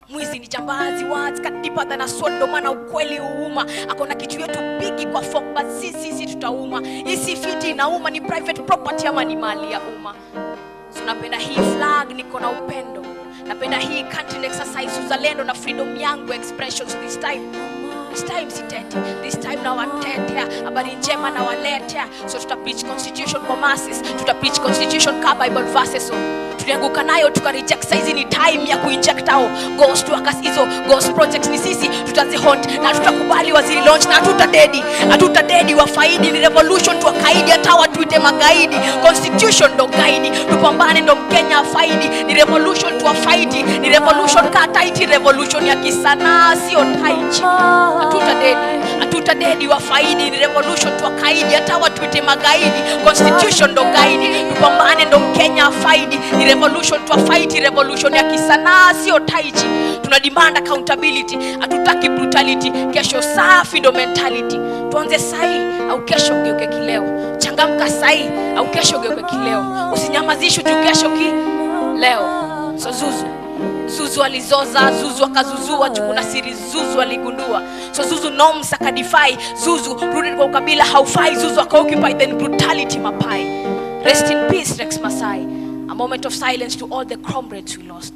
Mwizi ni jambazi, words cut deeper than a sword, ndo maana ukweli uuma. Akona kitu yetu bigi kwa folk, but sisi tutauma. Isi fiti inauma, ni private property ama ni mali ya umma. So napenda hii flag, niko na upendo. Napenda hii country exercise, uzalendo na freedom yangu expressions this time siteti. This time na watetea, habari njema na waletea. So tuta preach constitution kwa masses, tuta preach constitution ka Bible verses. So tulianguka nayo tuka reject, saizi ni time ya kuinject hao ghost workers, hizo ghost projects ni sisi tutazihaunt na tutakubali waziri launch na hatutadedi wafaidi. Ni revolution tuwakaidi, hata watuite magaidi. Constitution ndo guide, tupambane ndo Mkenya faidi. Ni revolution tuwafaidi, ni revolution ka taiti, revolution ya kisana sio taichi. Hatutadedi wafaidi, ni revolution tuwakaidi, hata watuite magaidi. Constitution ndo guide, tupambane ndo Mkenya faidi. Ni revolution tuwafaidi, revolution ya kisana sio taichi. Tuna demand accountability, hatutaki brutality. Kesho safi ndo mentality. Tuanze sahi au kesho ugeuke kileo. Changamka sahi au kesho ugeuke kileo. Usinyamazishwe tu kesho leo. So Zuzu alizoza, Zuzu akazuzua, kuna siri Zuzu aligundua. So Zuzu norms akadefy, Zuzu rooted kwa ukabila haufai, Zuzu akaoccupy then brutality mapai. Rest in peace Rex Masai. A moment of silence to all the comrades we lost.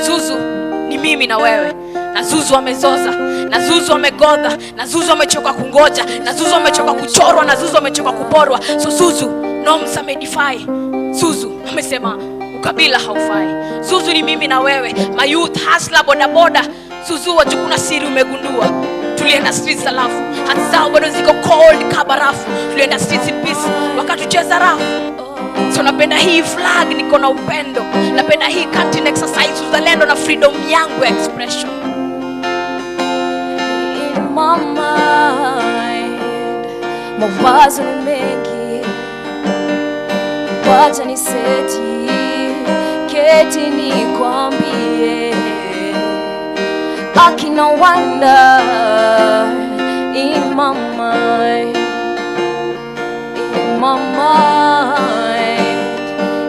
Zuzu ni mimi na wewe. Na Zuzu amezoza, na Zuzu amegodha, na Zuzu amechoka kungoja, na Zuzu amechoka kuchorwa, na Zuzu amechoka kuporwa. So Zuzu norms amedefy, Zuzu amesema ukabila haufai. Zuzu ni mimi na wewe, my youth hustler boda. Zuzu wajukuna siri umegundua. Tulienda streets alafu hati zao bado ziko cold kabarafu. Tulienda streets in peace wakatucheza rafu. So napenda hii flag, niko na upendo. Napenda hii country exercise, uzalendo na freedom yangu expression. In my mind, mawazo mengi, wacha niseti, keti nikwambie. I no wonder in my mind, in my mind,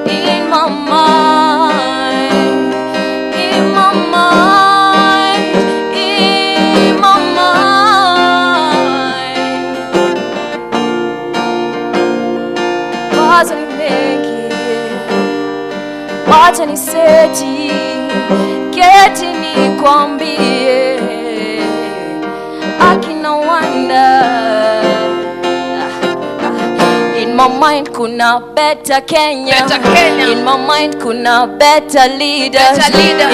in my mind, in my mind, in my mind. Wacha nimeki, wacha niseti, keti nikwambie. Akina wonder in my mind kuna better Kenya. In my mind kuna better leaders.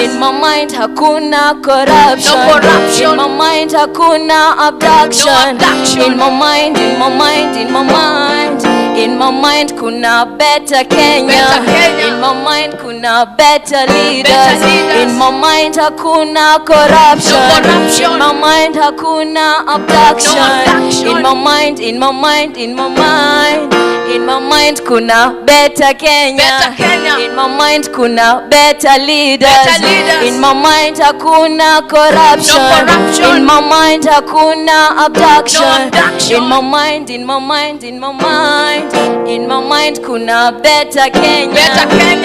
In my mind hakuna corruption. In my mind hakuna abduction. In my mind, in my mind, in my mind, in my mind kuna better Kenya. In my mind kuna better leaders. In my mind hakuna corruption. In my mind hakuna abduction. In my mind, in my mind, in my mind, in my mind kuna better Kenya. In my mind kuna better leaders. In my mind hakuna corruption. In my mind hakuna abduction. In my mind, in my mind, in my mind, in my mind kuna better Kenya.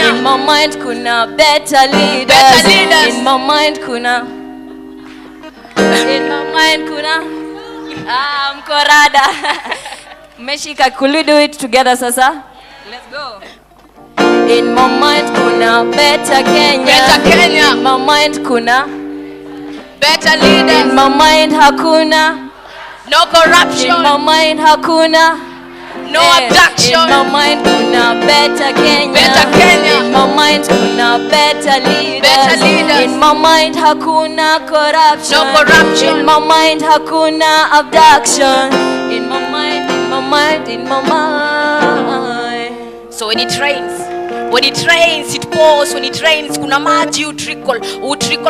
In my mind kuna better leaders. In my mind kuna, in my mind kuna mkorada. Meshika, could we do it together sasa? Let's go. In my mind kuna better Kenya. In my mind kuna Better leaders. in my mind hakuna No corruption. in my mind hakuna No abduction. in my mind kuna better Kenya. In my mind kuna better leaders. In my mind hakuna corruption. No corruption. In my mind hakuna abduction. In my mind, in my mind, in my mind. So when it rains, it pours. When it rains, kuna maji trickle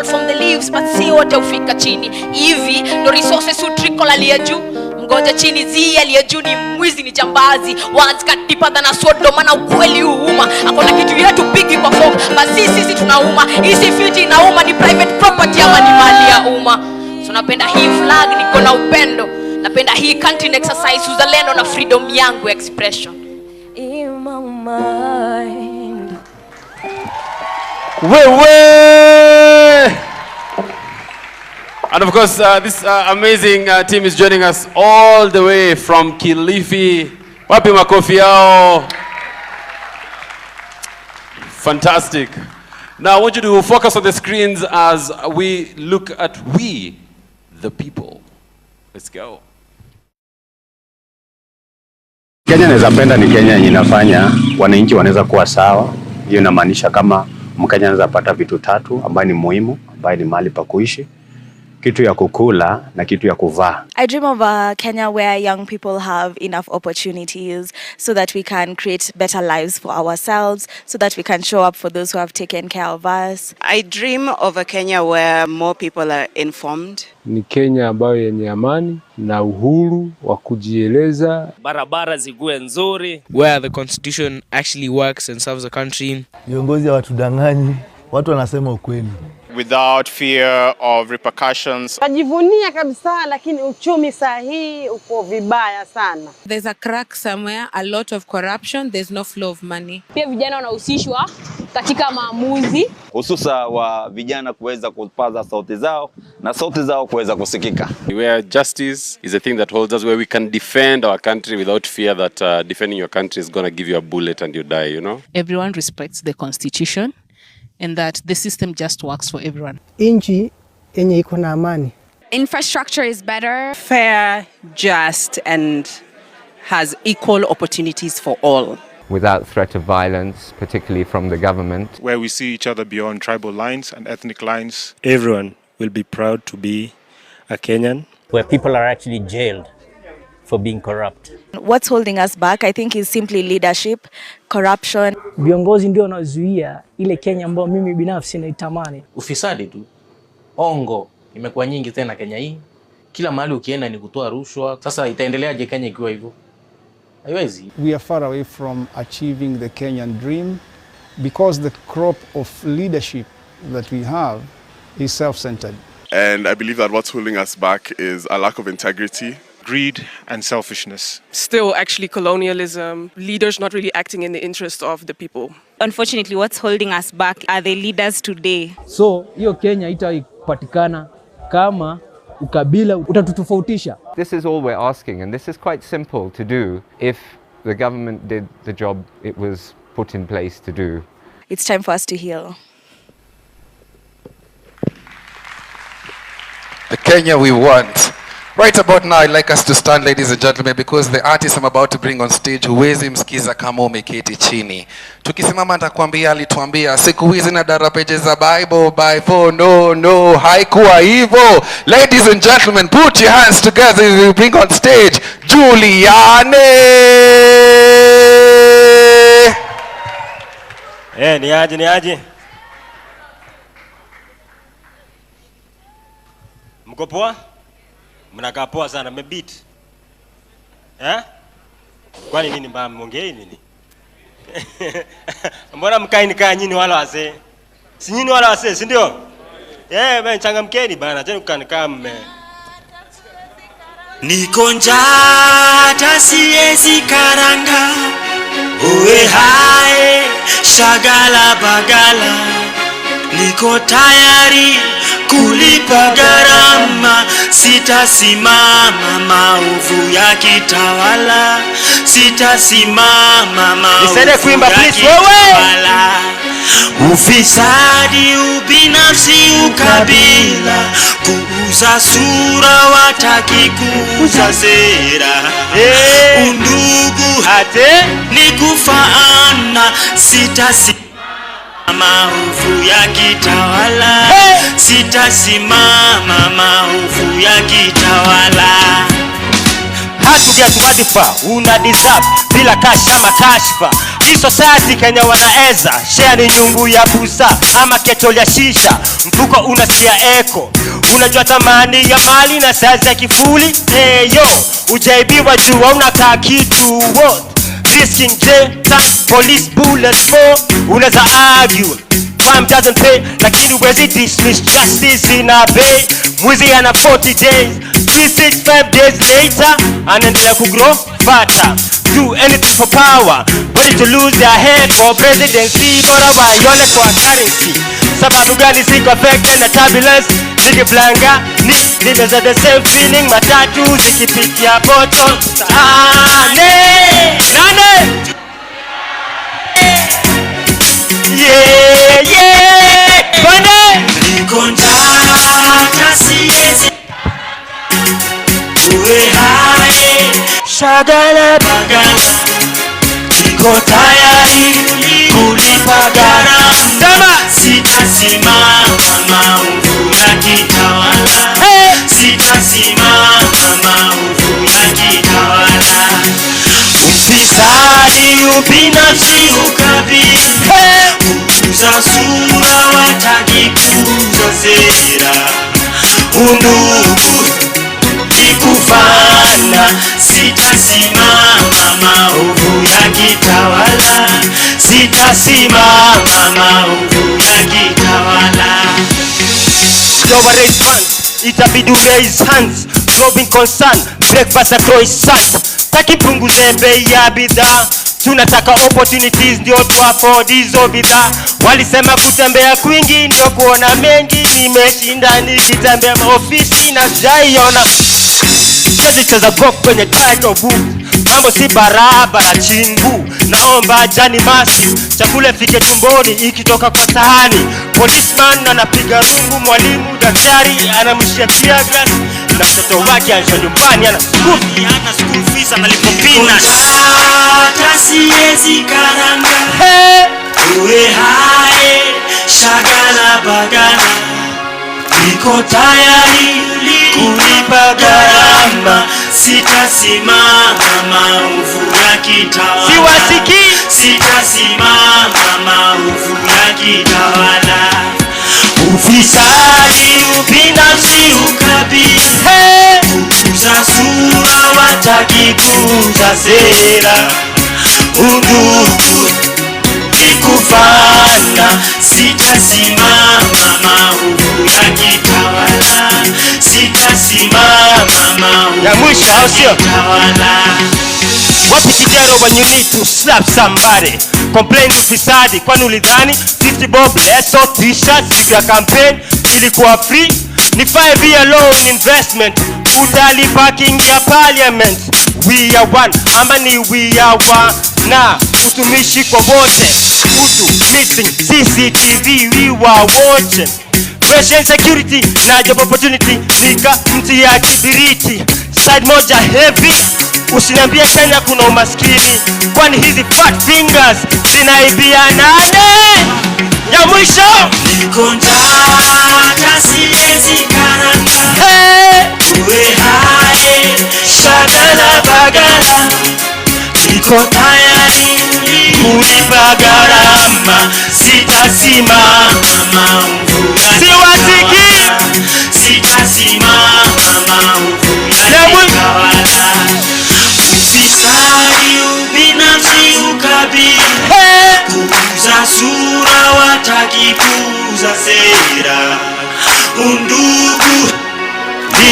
from the leaves, but si wote ufika chini. Hivi ndo resources trickle aliye juu. Mgoja chini zi aliye juu ni mwizi, ni jambazi. Words cut deeper than a sword, ndo maana ukweli uuma. Akona kitu yetu bigi kwa folk, but sisi tunauma. Isi fiti inauma, ni private property ama ni mali ya umma. So napenda hii flag, niko na upendo. Napenda hii country exercise, uzalendo na freedom yangu expression. In my mind. And of course, this amazing team is joining us all the way from Kilifi. Wapi makofi yao. Fantastic. Now I want you to focus on the screens as we look at we, the people. Let's go. Kenya naweza penda ni Kenya yenye inafanya wananchi wanaweza kuwa sawa. Hiyo inamaanisha kama Mkenya anaweza pata vitu tatu ambayo ni muhimu, ambayo ni mahali pa kuishi, kitu ya kukula na kitu ya kuvaa. I dream of a Kenya where young people have enough opportunities so that we can create better lives for ourselves, so that we can show up for those who have taken care of us. I dream of a Kenya where more people are informed. Ni Kenya ambayo yenye amani na uhuru wa kujieleza. Barabara zikuwe nzuri. Where the constitution actually works and serves the country. Viongozi hawatudanganyi, watu wanasema ukweli. Without fear of repercussions. Najivunia kabisa, lakini uchumi sahihi uko vibaya sana. There's a crack somewhere, a lot of corruption, there's no flow of money. Pia vijana wanahusishwa katika maamuzi. Hususa wa vijana kuweza kupaza sauti zao na sauti zao kuweza kusikika. Where justice is a thing that holds us, where we can defend our country without fear that defending your country is going to give you a bullet and you die, you know? Everyone respects the constitution and that the system just works for everyone. Inchi yenye iko na amani. Infrastructure is better. Fair, just, and has equal opportunities for all. Without threat of violence, particularly from the government. Where we see each other beyond tribal lines and ethnic lines. Everyone will be proud to be a Kenyan. Where people are actually jailed for being corrupt. What's holding us back, I think, is simply leadership, corruption. Viongozi ndio wanazuia ile Kenya ambayo mimi binafsi naitamani. Ufisadi tu. Ongo imekuwa nyingi tena Kenya hii. Kila mahali ukienda ni kutoa rushwa. Sasa itaendeleaje Kenya ikiwa hivyo? Haiwezi. We are far away from achieving the Kenyan dream because the crop of leadership that we have is self-centered. And I believe that what's holding us back is a lack of integrity, greed and selfishness. Still actually colonialism, leaders not really acting in the interest of the people. Unfortunately, what's holding us back are the leaders today. So, hiyo Kenya itapatikana kama ukabila utatutofautisha. This is all we're asking, and this is quite simple to do if the government did the job it was put in place to do. It's time for us to heal. The Kenya we want. Right about now, I'd like us to stand, ladies and gentlemen, because the artist I'm about to bring on stage, huwezi msikiza kama umeketi chini. Tukisimama nitakwambia, alituambia siku hizi na dara pages za Bible by 4. No, haikuwa hivyo. Ladies and gentlemen, put your hands together as we bring on stage Juliane. Ni aje. Mko poa? Mnakaa poa sana, mmebeat. Kwani nini mbaya, mongei nini? Mbona mkai nikaa nyinyi wala wazee? Si nyinyi wala wazee, si ndio? Bwana changamkeni bana, tena kukaa mme. Niko njaa hata siwezi karanga. Uwe hai, shagala bagala. Niko tayari kulipa gharama, sitasimama maovu ya kitawala, sitasimama maovu ya kitawala. Ufisadi, ubinafsi, ukabila, kuuza sura, wataki kuuza sera. Undugu hate ni kufaana, sitasimama maovu ya kitawala, sitasimama maovu ya kitawala. Hatugia tuwadhifa, una deserve bila kashama kashfa. Hii society Kenya wanaeza, share ni nyungu ya busa ama ketol ya shisha. Mfuko unasikia eko, unajua thamani ya mali na size ya kifuli. Yo, ujaibiwa jua unakaa kitu what? Risking jail, time, police bullets for. Unaweza argue, crime doesn't pay, lakini huwezi dismiss justice in a bay. Mwizi ana 40 days, 365 days later, anaendelea kugrow faster. Do anything for power, ready to lose their head for presidency. Bora waione kwa currency. sababu gani siko affected na turbulence? Nikiflanga nimeza the same feeling, matatu zikipitia poto nane Bwana niko njaa siwezi uwe hai shagala bagala, niko tayari kulipa gharama, sitasimama maovu yakitawala, sitasimama maovu yakitawala. Ufisadi, ubinafsi, ukabila, kuuza sura, wataki kuuza sera, undugu ikufana, sitasimama maovu yakitawala, sitasimama maovu yakitawala. Lower raise funds, itabidi raise hands, growing concern, breakfast na croissant. Taki punguze bei ya bidhaa, tunataka opportunities ndio tu afford hizo bidhaa. Walisema kutembea kwingi ndio kuona mengi, nimeshinda nikitembea maofisi na sijaiona. Kazi cheza golf kwenye title book, mambo si barabara chingu. Naomba jani masi, chakula fike tumboni ikitoka kwa sahani. Policeman anapiga rungu, mwalimu daktari anamshia tear gas, na mtoto wake anasha nyumbani ana school fees analipo peanuts. Hata siwezi karanga uwe hai shagala bagala, niko tayari kulipa gharama, sitasimama maovu yakitawala, siwasiki, sitasimama maovu yakitawala. Ufisadi, ubinafsi, ukabila, kuuza sura, wataki kuuza sera, undugu ikufana, sitasimama maovu yakitawala, sitasimama maovu ya mwisho au sio? yakitawala. Wapi kijero when you need to slap somebody? Complain ufisadi, kwani ulidhani 50 bob leso t-shirts siku ya campaign ilikuwa free? Ni 5 year loan investment, utalipa kingia parliament. We are one, ama ni we are one na utumishi kwa wote, utu missing CCTV we were watching. Fresh and security na job opportunity, nika mti ya kibiriti. Side moja heavy, usiniambie Kenya kuna umaskini, kwani hizi fat fingers zinaibia nane? Ya mwisho niko njaa siwezi karanga uwe hai shagala bagala, niko tayari kulipa gharama, sitasimama maovu yakitawala, sitasimama maovu yakitawala. Ufisadi, ubinafsi, ukabila, kuuza sura, wataki kuuza sera, undugu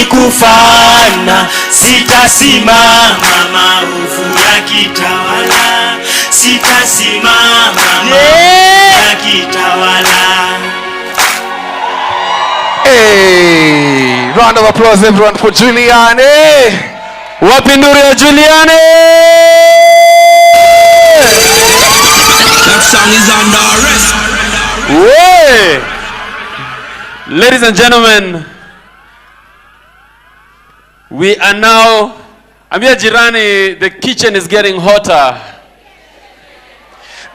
ikufana, sitasimama maovu yakitawala, sitasimama maovu yakitawala. Hey, round of applause everyone for Juliane. Wapi nduru ya Juliane? That song is under arrest. Way! Ladies and gentlemen, we are now, Ambia Jirani, the kitchen is getting hotter.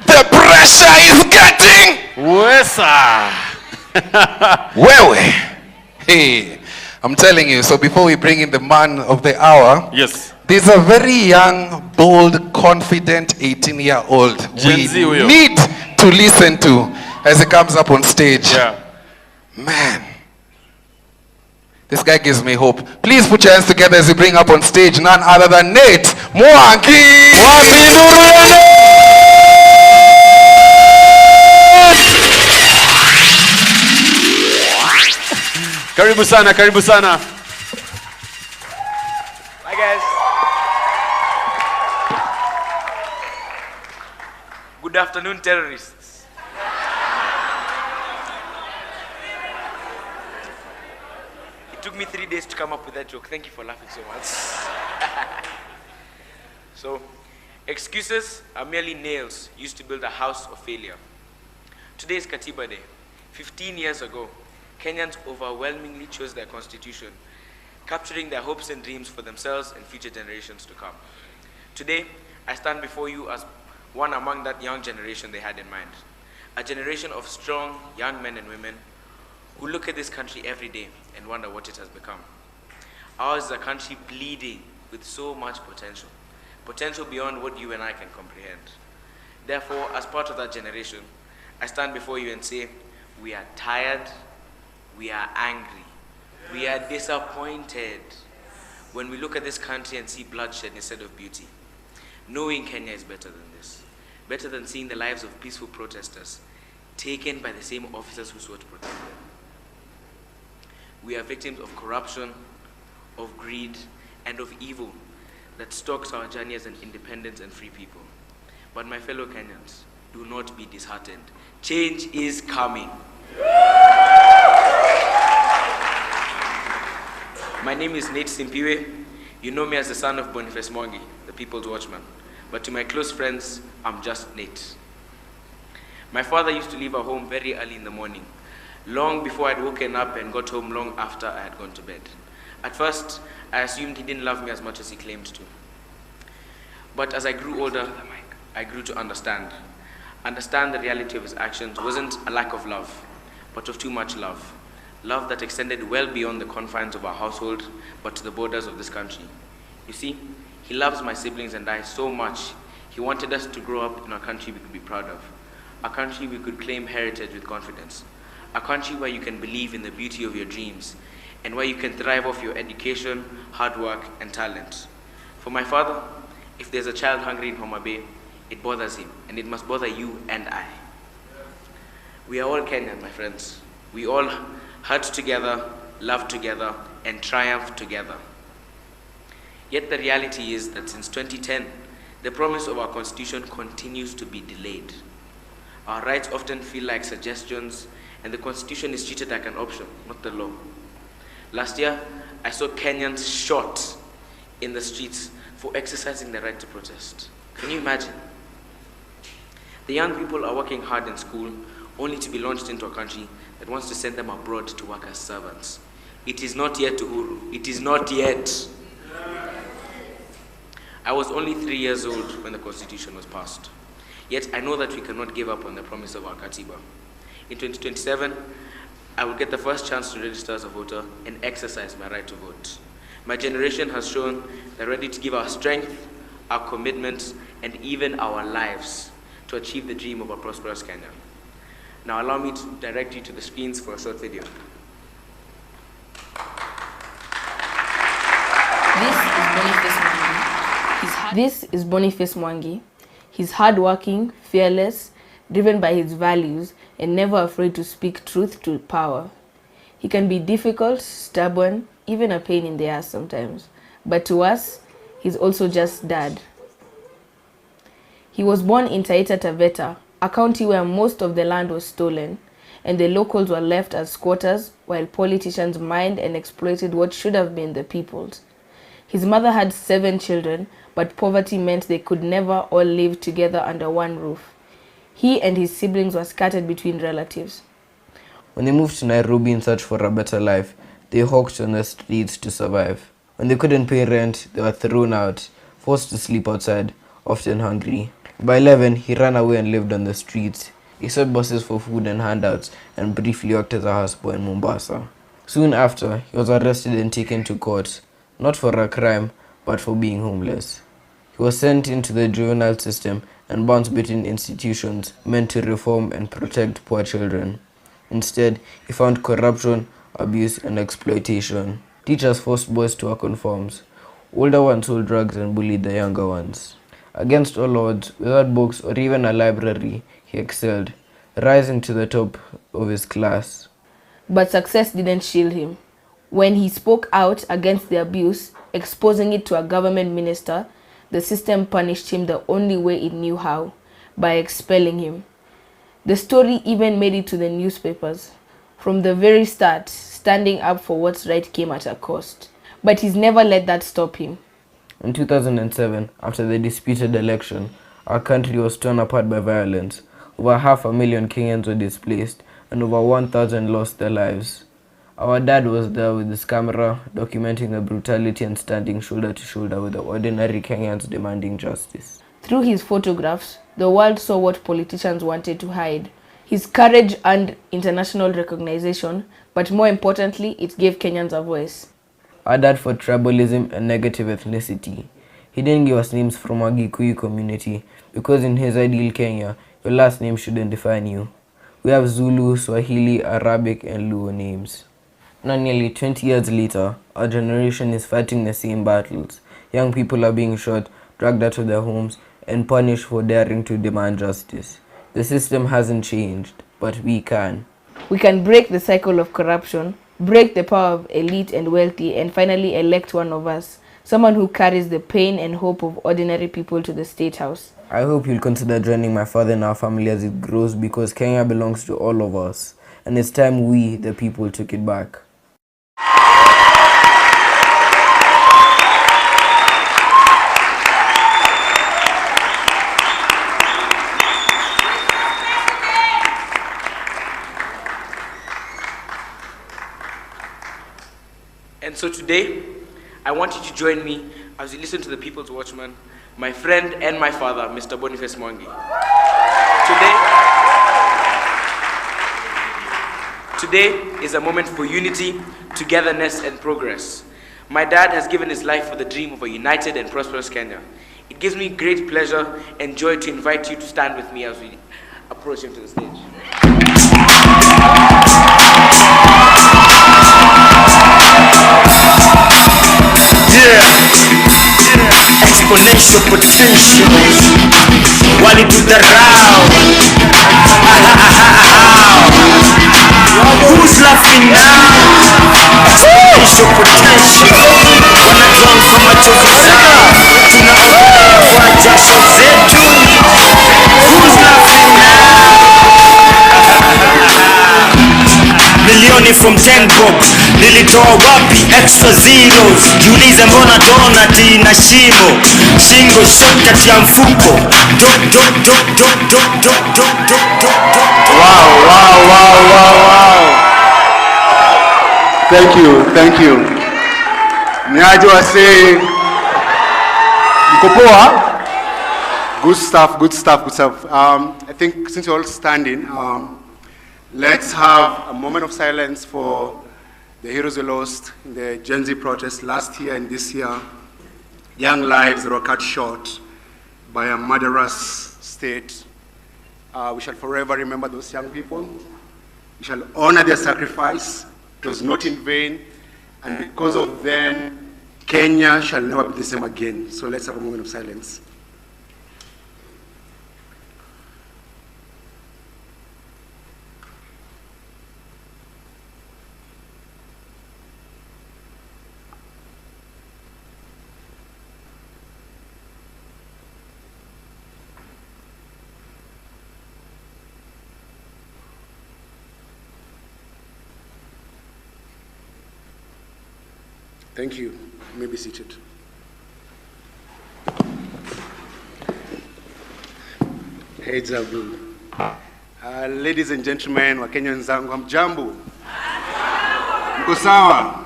The pressure is getting Wesa. Wewe. Hey, I'm telling you, so before we bring in the man of the hour, yes, there's a very young, bold, confident 18-year-old we need to listen to as he comes up on stage. Yeah. Man, this guy gives me hope. Please put your hands together as we bring up on stage none other than Nate Mwangi. Wapi nduru ya Nate? Karibu sana, karibu sana. Bye guys. Good afternoon, terrorists. It took me 3 days to come up with that joke. Thank you for laughing so much. So, excuses are merely nails used to build a house of failure. Today is Katiba Day. 15 years ago, Kenyans overwhelmingly chose their constitution, capturing their hopes and dreams for themselves and future generations to come. Today, I stand before you as one among that young generation they had in mind. A generation of strong young men and women who look at this country every day and wonder what it has become. Ours is a country bleeding with so much potential. Potential beyond what you and I can comprehend. Therefore, as part of that generation, I stand before you and say, we are tired, we are angry, we are disappointed when we look at this country and see bloodshed instead of beauty. Knowing Kenya is better than this, better than seeing the lives of peaceful protesters taken by the same officers who sought to protect them. We are victims of corruption, of greed, and of evil that stalks our journey as an independent and free people. But my fellow Kenyans, do not be disheartened. Change is coming. My name is Nate Simpiwe. You know me as the son of Boniface Mwangi, the people's watchman. But to my close friends, I'm just Nate. My father used to leave our home very early in the morning, long before I'd woken up, and got home long after I had gone to bed. At first, I assumed he didn't love me as much as he claimed to. But as I grew older, I grew to understand. Understand the reality of his actions wasn't a lack of love, but of too much love. Love that extended well beyond the confines of our household, but to the borders of this country. You see, he loves my siblings and I so much, he wanted us to grow up in a country we could be proud of. A country we could claim heritage with confidence. A country where you can believe in the beauty of your dreams, and where you can thrive off your education, hard work, and talent. For my father, if there's a child hungry in Homa Bay, it bothers him, and it must bother you and I. We are all Kenyan, my friends. We all hurt together, love together, and triumph together. Yet the reality is that since 2010, the promise of our constitution continues to be delayed. Our rights often feel like suggestions, and the constitution is treated like an option, not the law. Last year, I saw Kenyans shot in the streets for exercising their right to protest. Can you imagine? The young people are working hard in school, only to be launched into a country that wants to send them abroad to work as servants. It is not yet uhuru. It is not yet. I was only 3 years old when the constitution was passed. Yet I know that we cannot give up on the promise of our Katiba. In 2027, I will get the first chance to register as a voter and exercise my right to vote. My generation has shown they're ready to give our strength, our commitments, and even our lives to achieve the dream of a prosperous Kenya. Now allow me to direct you to the screens for a short video. This is Boniface Mwangi. He's hardworking, fearless, driven by his values, and never afraid to speak truth to power. He can be difficult, stubborn, even a pain in the ass sometimes. But to us, he's also just dad. He was born in Taita Taveta, a county where most of the land was stolen, and the locals were left as squatters while politicians mined and exploited what should have been the people's. His mother had 7 children, but poverty meant they could never all live together under one roof. He and his siblings were scattered between relatives. When they moved to Nairobi in search for a better life, they hawked on the streets to survive. When they couldn't pay rent, they were thrown out, forced to sleep outside, often hungry. By 11, he ran away and lived on the streets. He sought bosses for food and handouts and briefly worked as a houseboy in Mombasa. Soon after, he was arrested and taken to court, not for a crime, but for being homeless. He was sent into the juvenile system and bounced between institutions meant to reform and protect poor children. Instead, he found corruption, abuse, and exploitation. Teachers forced boys to work on farms. Older ones sold drugs and bullied the younger ones. Against all odds, without books or even a library, he excelled, rising to the top of his class. But success didn't shield him. When he spoke out against the abuse, exposing it to a government minister, the system punished him the only way it knew how, by expelling him. The story even made it to the newspapers. From the very start, standing up for what's right came at a cost. But he's never let that stop him. In 2007, after the disputed election, our country was torn apart by violence. Over 500,000 Kenyans were displaced, and over 1,000 lost their lives. Our dad was there with his camera, documenting the brutality and standing shoulder to shoulder with the ordinary Kenyans demanding justice. Through his photographs, the world saw what politicians wanted to hide. His courage earned international recognition, but more importantly, it gave Kenyans a voice. Our dad fought tribalism and negative ethnicity. He didn't give us names from our Gikuyu community because in his ideal Kenya, your last name shouldn't define you. We have Zulu, Swahili, Arabic, and Luo names. Now nearly 20 years later, our generation is fighting the same battles. Young people are being shot, dragged out of their homes, and punished for daring to demand justice. The system hasn't changed, but we can. We can break the cycle of corruption, break the power of elite and wealthy, and finally elect one of us, someone who carries the pain and hope of ordinary people to the State House. I hope you'll consider joining my father and our family as it grows, because Kenya belongs to all of us, and it's time we, the people, took it back. And so today, I want you to join me as we listen to the People's Watchman, my friend and my father, Mr. Boniface Mwangi. Today is a moment for unity, togetherness, and progress. My dad has given his life for the dream of a united and prosperous Kenya. It gives me great pleasure and joy to invite you to stand with me as we approach him to the stage. Exponential potentials, wali tudharau. Who's laughing now? Exponential potential, wanadrunk kwa machozi zao, tunaogelea kwa jasho zetu. Who's laughing now? Milioni from 10 bob, nilitoa wapi extra zeros? Jiulize mbona donut ina shimo, shingo shortcut ya mfuko. Wow. Thank you. Niaje wase, mko poa? Good stuff. I think since you're all standing, let's have a moment of silence for the heroes we lost in the Gen Z protest last year and this year. Young lives that were cut short by a murderous state. We shall forever remember those young people. We shall honor their sacrifice. It was not in vain. And because of them, Kenya shall never be the same again. So let's have a moment of silence. Thank you. You may be seated. Heads up. Ladies and gentlemen, wa Kenyan zangu, hamjambo? Mko sawa?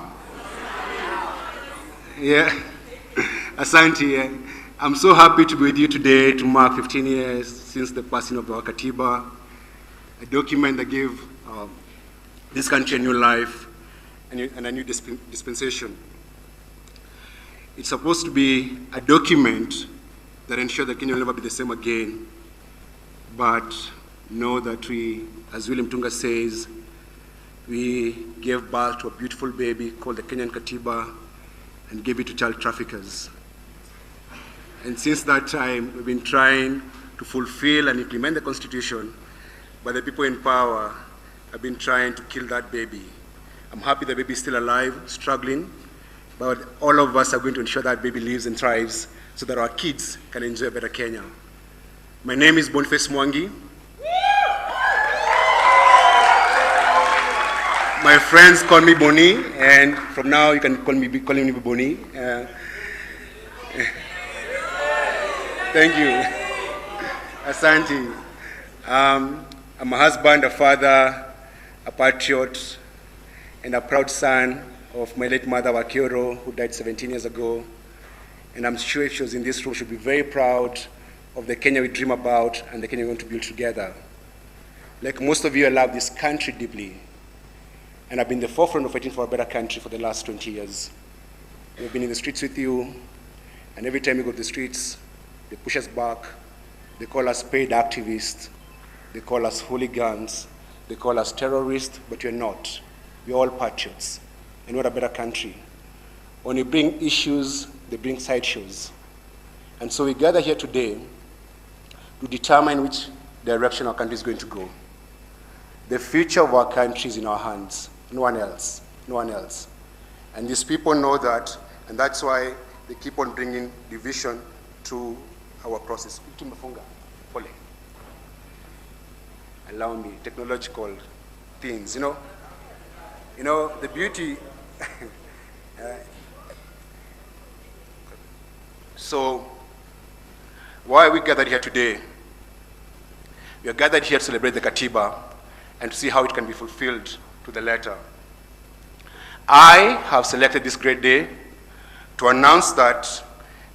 Yeah. Asante. I'm so happy to be with you today to mark 15 years since the passing of our Katiba, a document that gave this country a new life and a new dispensation. It's supposed to be a document that ensures that Kenya will never be the same again. But know that we, as William Tunga says, we gave birth to a beautiful baby called the Kenyan Katiba and gave it to child traffickers. And since that time, we've been trying to fulfill and implement the Constitution, but the people in power have been trying to kill that baby. I'm happy the baby is still alive, struggling, but all of us are going to ensure that baby lives and thrives so that our kids can enjoy a better Kenya. My name is Boniface Mwangi. My friends call me Boni, and from now you can call me Boni. Thank you. Asante. I'm a husband, a father, a patriot, and a proud son of my late mother, Wakioro, who died 17 years ago. And I'm sure if she was in this room, she'd be very proud of the Kenya we dream about and the Kenya we want to build together. Like most of you, I love this country deeply. And I've been in the forefront of fighting for a better country for the last 20 years. We've been in the streets with you, and every time we go to the streets, they push us back. They call us paid activists. They call us hooligans. They call us terrorists, but we're not. We're all patriots, and we're a better country. When you bring issues, they bring sideshows. And so we gather here today to determine which direction our country is going to go. The future of our country is in our hands. No one else. No one else. And these people know that, and that's why they keep on bringing division to our process. Allow me, technological things, you know, the beauty. So, why are we gathered here today? We are gathered here to celebrate the Katiba and to see how it can be fulfilled to the letter. I have selected this great day to announce that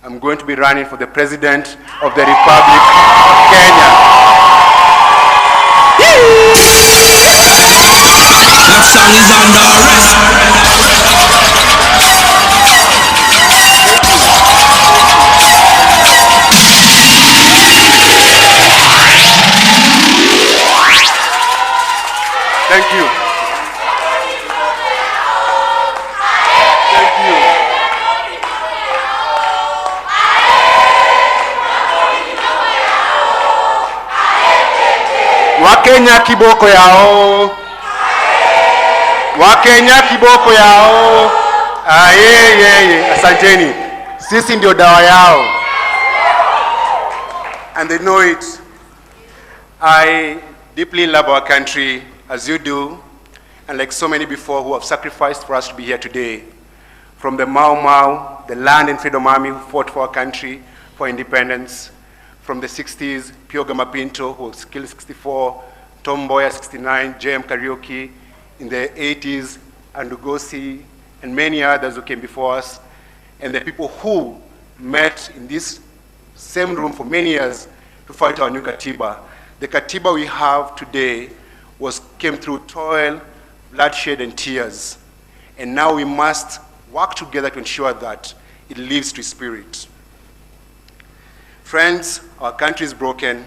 I'm going to be running for the President of the Republic of Kenya. That song is under arrest. Thank you. Thank you. Wakenya kiboko yao. Wakenya kiboko yao. Ye. Asanteni. Sisi ndio dawa yao. And they know it. I deeply love our country, as you do, and like so many before who have sacrificed for us to be here today. From the Mau Mau, the Land and Freedom Army who fought for our country for independence. From the 60s, Pio Gamapinto, who was killed 64, Tom Mboya 69, JM Karaoke in the 80s, Andugosi, and many others who came before us, and the people who met in this same room for many years to fight our new Katiba. The Katiba we have today came through toil, bloodshed, and tears. And now we must work together to ensure that it lives to spirit. Friends, our country is broken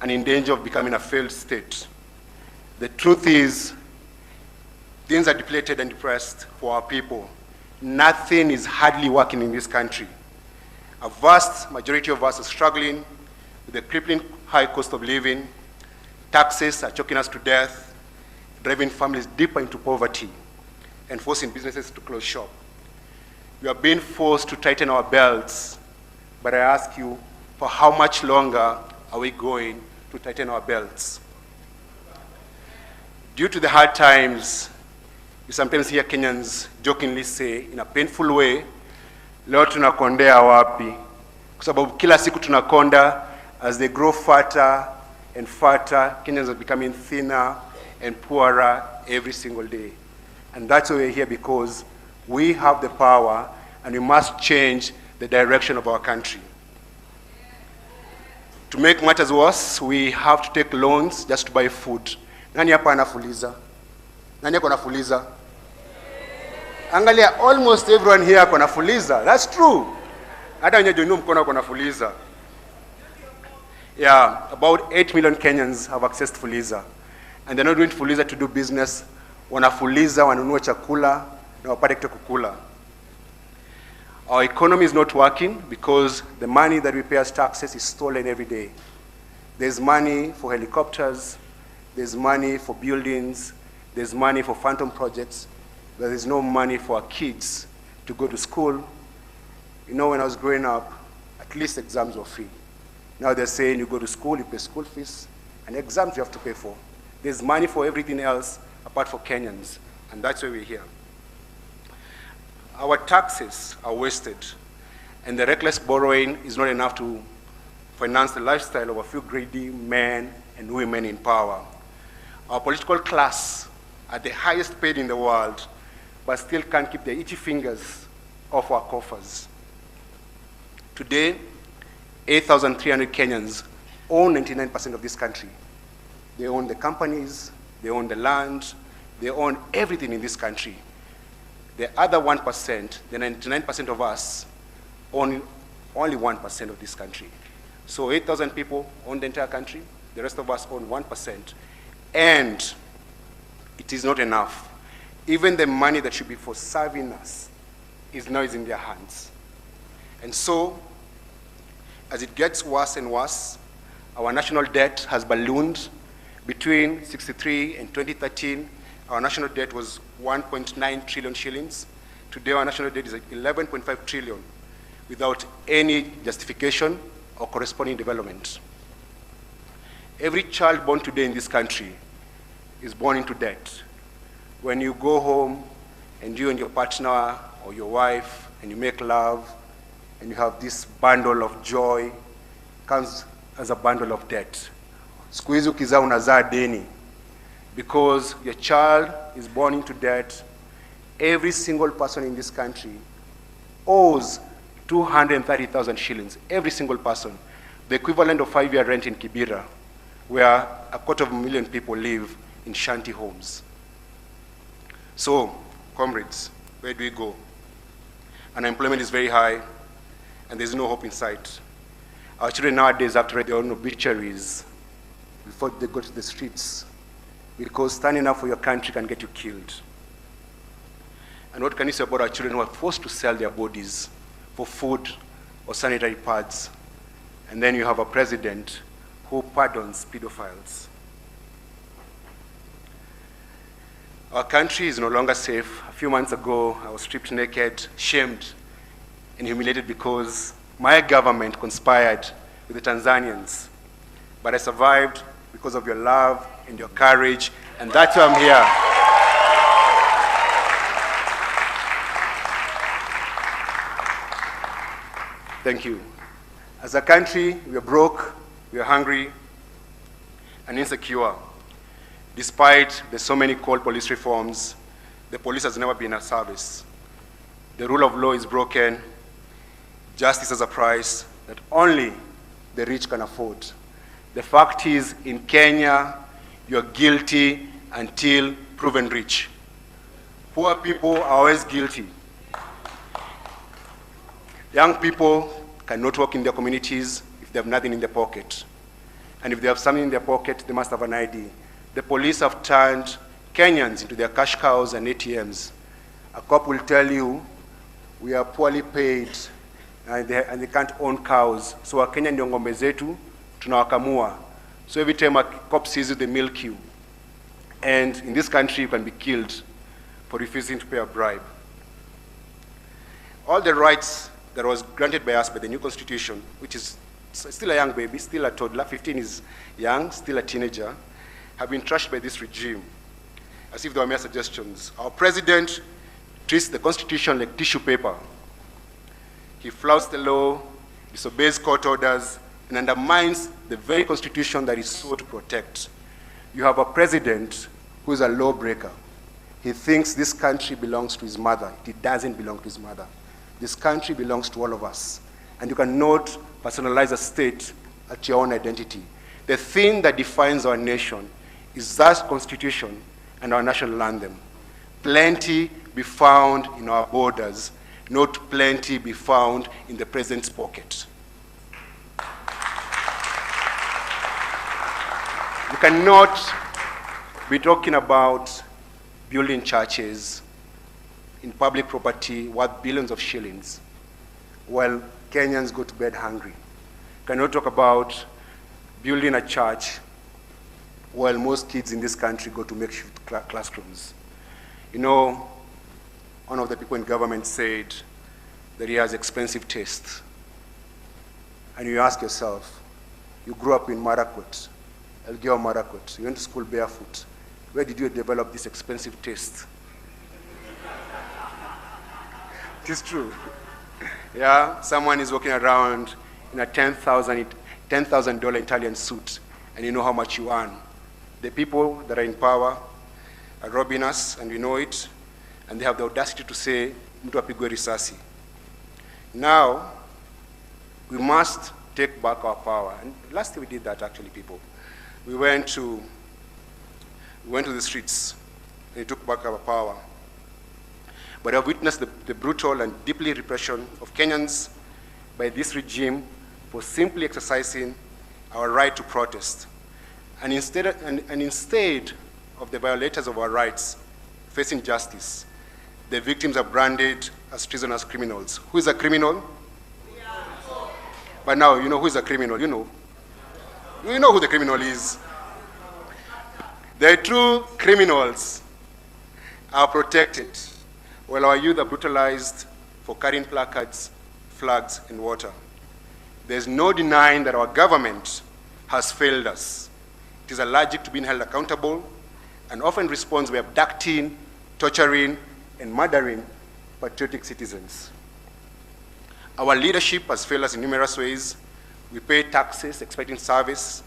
and in danger of becoming a failed state. The truth is, things are depleted and depressed for our people. Nothing is hardly working in this country. A vast majority of us are struggling with the crippling high cost of living. Taxes are choking us to death, driving families deeper into poverty, and forcing businesses to close shop. We are being forced to tighten our belts, but I ask you, for how much longer are we going to tighten our belts? Due to the hard times, you sometimes hear Kenyans jokingly say, in a painful way, leo tunakondea wapi? Kwa sababu kila siku tunakonda, as they grow fatter and fatter, Kenyans are becoming thinner and poorer every single day. And that's why we're here, because we have the power and we must change the direction of our country. To make matters worse, we have to take loans just to buy food. Nani hapa anafuliza? Nani hapa anafuliza? Angalia, almost everyone here ako nafuliza. That's true. Hata wenye jonu mkono ako nafuliza. Yeah, about 8 million Kenyans have accessed Fuliza. And they're not doing Fuliza to do business. Wanafuliza, wanunua chakula, na wapate kitu kukula. Our economy is not working because the money that we pay as taxes is stolen every day. There's money for helicopters, there's money for buildings, there's money for phantom projects, but there's no money for our kids to go to school. You know, when I was growing up, at least exams were free. Now they're saying you go to school, you pay school fees, and exams you have to pay for. There's money for everything else apart from Kenyans. And that's why we're here. Our taxes are wasted, and the reckless borrowing is not enough to finance the lifestyle of a few greedy men and women in power. Our political class are the highest paid in the world, but still can't keep their itchy fingers off our coffers. Today, 8,300 Kenyans own 99% of this country. They own the companies, they own the land, they own everything in this country. The other 1%, the 99% of us, own only 1% of this country. So 8,000 people own the entire country, the rest of us own 1%. And it is not enough. Even the money that should be for serving us is now in their hands. And so, as it gets worse and worse, our national debt has ballooned. Between 63 and 2013, our national debt was 1.9 trillion shillings. Today, our national debt is 11.5 trillion without any justification or corresponding development. Every child born today in this country is born into debt. When you go home and you and your partner or your wife and you make love and you have this bundle of joy, comes as a bundle of debt. Siku hizi ukizaa unazaa deni. Because your child is born into debt, every single person in this country owes 230,000 shillings, every single person, the equivalent of 5-year rent in Kibera, where 250,000 people live in shanty homes. So, comrades, where do we go? Unemployment is very high, and there's no hope in sight. Our children nowadays have to write their own obituaries before they go to the streets, because standing up for your country can get you killed. And what can you say about our children who are forced to sell their bodies for food or sanitary pads? And then you have a president who pardons pedophiles. Our country is no longer safe. A few months ago, I was stripped naked, shamed, and humiliated because my government conspired with the Tanzanians. But I survived because of your love and your courage, and that's why I'm here. Thank you. As a country, we are broke, we are hungry, and insecure. Despite the so many called police reforms, the police has never been of service. The rule of law is broken. Justice has a price that only the rich can afford. The fact is, in Kenya, you're guilty until proven rich. Poor people are always guilty. Young people cannot work in their communities if they have nothing in their pocket. And if they have something in their pocket, they must have an ID. The police have turned Kenyans into their cash cows and ATMs. A cop will tell you, we are poorly paid, and they can't own cows. So our Kenyan ndio ngombe zetu, tunawakamua. So every time a cop sees you, they milk you. And in this country, you can be killed for refusing to pay a bribe. All the rights that was granted by us by the new constitution, which is still a young baby, still a toddler, 15 is young, still a teenager, have been trashed by this regime, as if they were mere suggestions. Our president treats the constitution like tissue paper. He flouts the law, disobeys court orders, and undermines the very constitution that is sought to protect. You have a president who is a lawbreaker. He thinks this country belongs to his mother. It doesn't belong to his mother. This country belongs to all of us. And you cannot personalize a state at your own identity. The thing that defines our nation is that constitution and our national anthem. Plenty be found in our borders, not plenty be found in the president's pocket. You cannot be talking about building churches in public property worth billions of shillings while Kenyans go to bed hungry. You cannot talk about building a church while most kids in this country go to makeshift classrooms. You know, one of the people in government said that he has expensive taste. And you ask yourself, you grew up in Marakwet, Elgeyo Marakwet, you went to school barefoot. Where did you develop this expensive taste? It is true. Yeah, someone is walking around in a $10,000 Italian suit, and you know how much you earn. The people that are in power are robbing us, and we know it, and they have the audacity to say, mtu apigwe risasi. Now, we must take back our power. And last year we did that, actually, people. We went to the streets, and we took back our power. But I've witnessed the brutal and deeply repression of Kenyans by this regime for simply exercising our right to protest. And instead of the violators of our rights facing justice, the victims are branded as treasonous criminals. Who is a criminal? But now, you know who is a criminal, you know. You know who the criminal is. The true criminals are protected, while our youth are brutalized for carrying placards, flags, and water. There's no denying that our government has failed us. It is allergic to being held accountable and often responds by abducting, torturing, and murdering patriotic citizens. Our leadership has failed us in numerous ways. We pay taxes expecting service,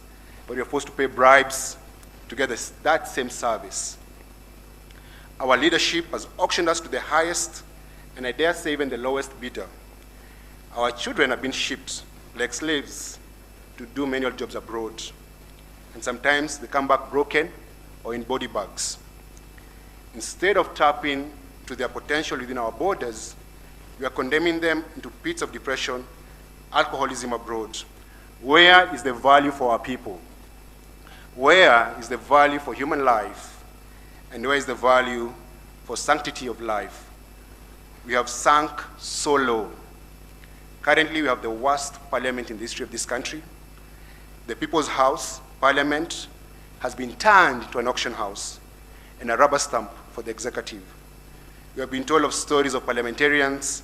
but we are forced to pay bribes to get that same service. Our leadership has auctioned us to the highest, and I dare say even the lowest bidder. Our children have been shipped like slaves to do menial jobs abroad, and sometimes they come back broken or in body bags. Instead of tapping to their potential within our borders, we are condemning them into pits of depression, alcoholism abroad. Where is the value for our people? Where is the value for human life? And where is the value for sanctity of life? We have sunk so low. Currently, we have the worst parliament in the history of this country. The People's House, Parliament, has been turned into an auction house and a rubber stamp for the executive. We have been told of stories of parliamentarians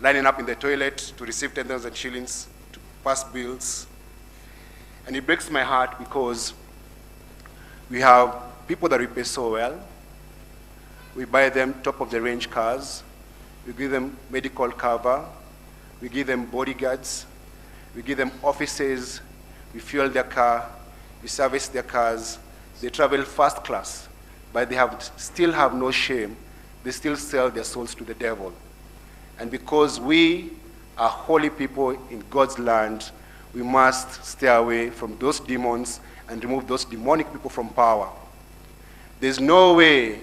lining up in the toilet to receive 10,000 shillings to pass bills. And it breaks my heart because we have people that we pay so well. We buy them top-of-the-range cars. We give them medical cover. We give them bodyguards. We give them offices. We fuel their car. We service their cars. They travel first class, but they still have no shame. They still sell their souls to the devil. And because we are holy people in God's land, we must stay away from those demons and remove those demonic people from power. There's no way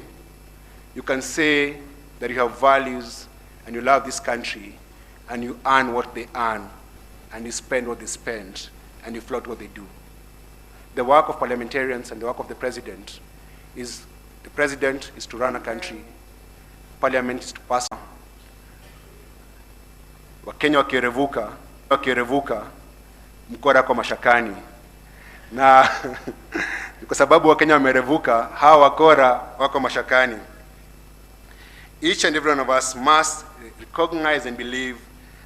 you can say that you have values and you love this country and you earn what they earn and you spend what they spend and you flout what they do. The work of parliamentarians and the work of the president is to run a country. Parliament is to pass. Wakenya wakirevuka mkora kwa mashakani. Na kwa sababu Wakenya wamerevuka, hawa wakora wako mashakani. Each and every one of us must recognize and believe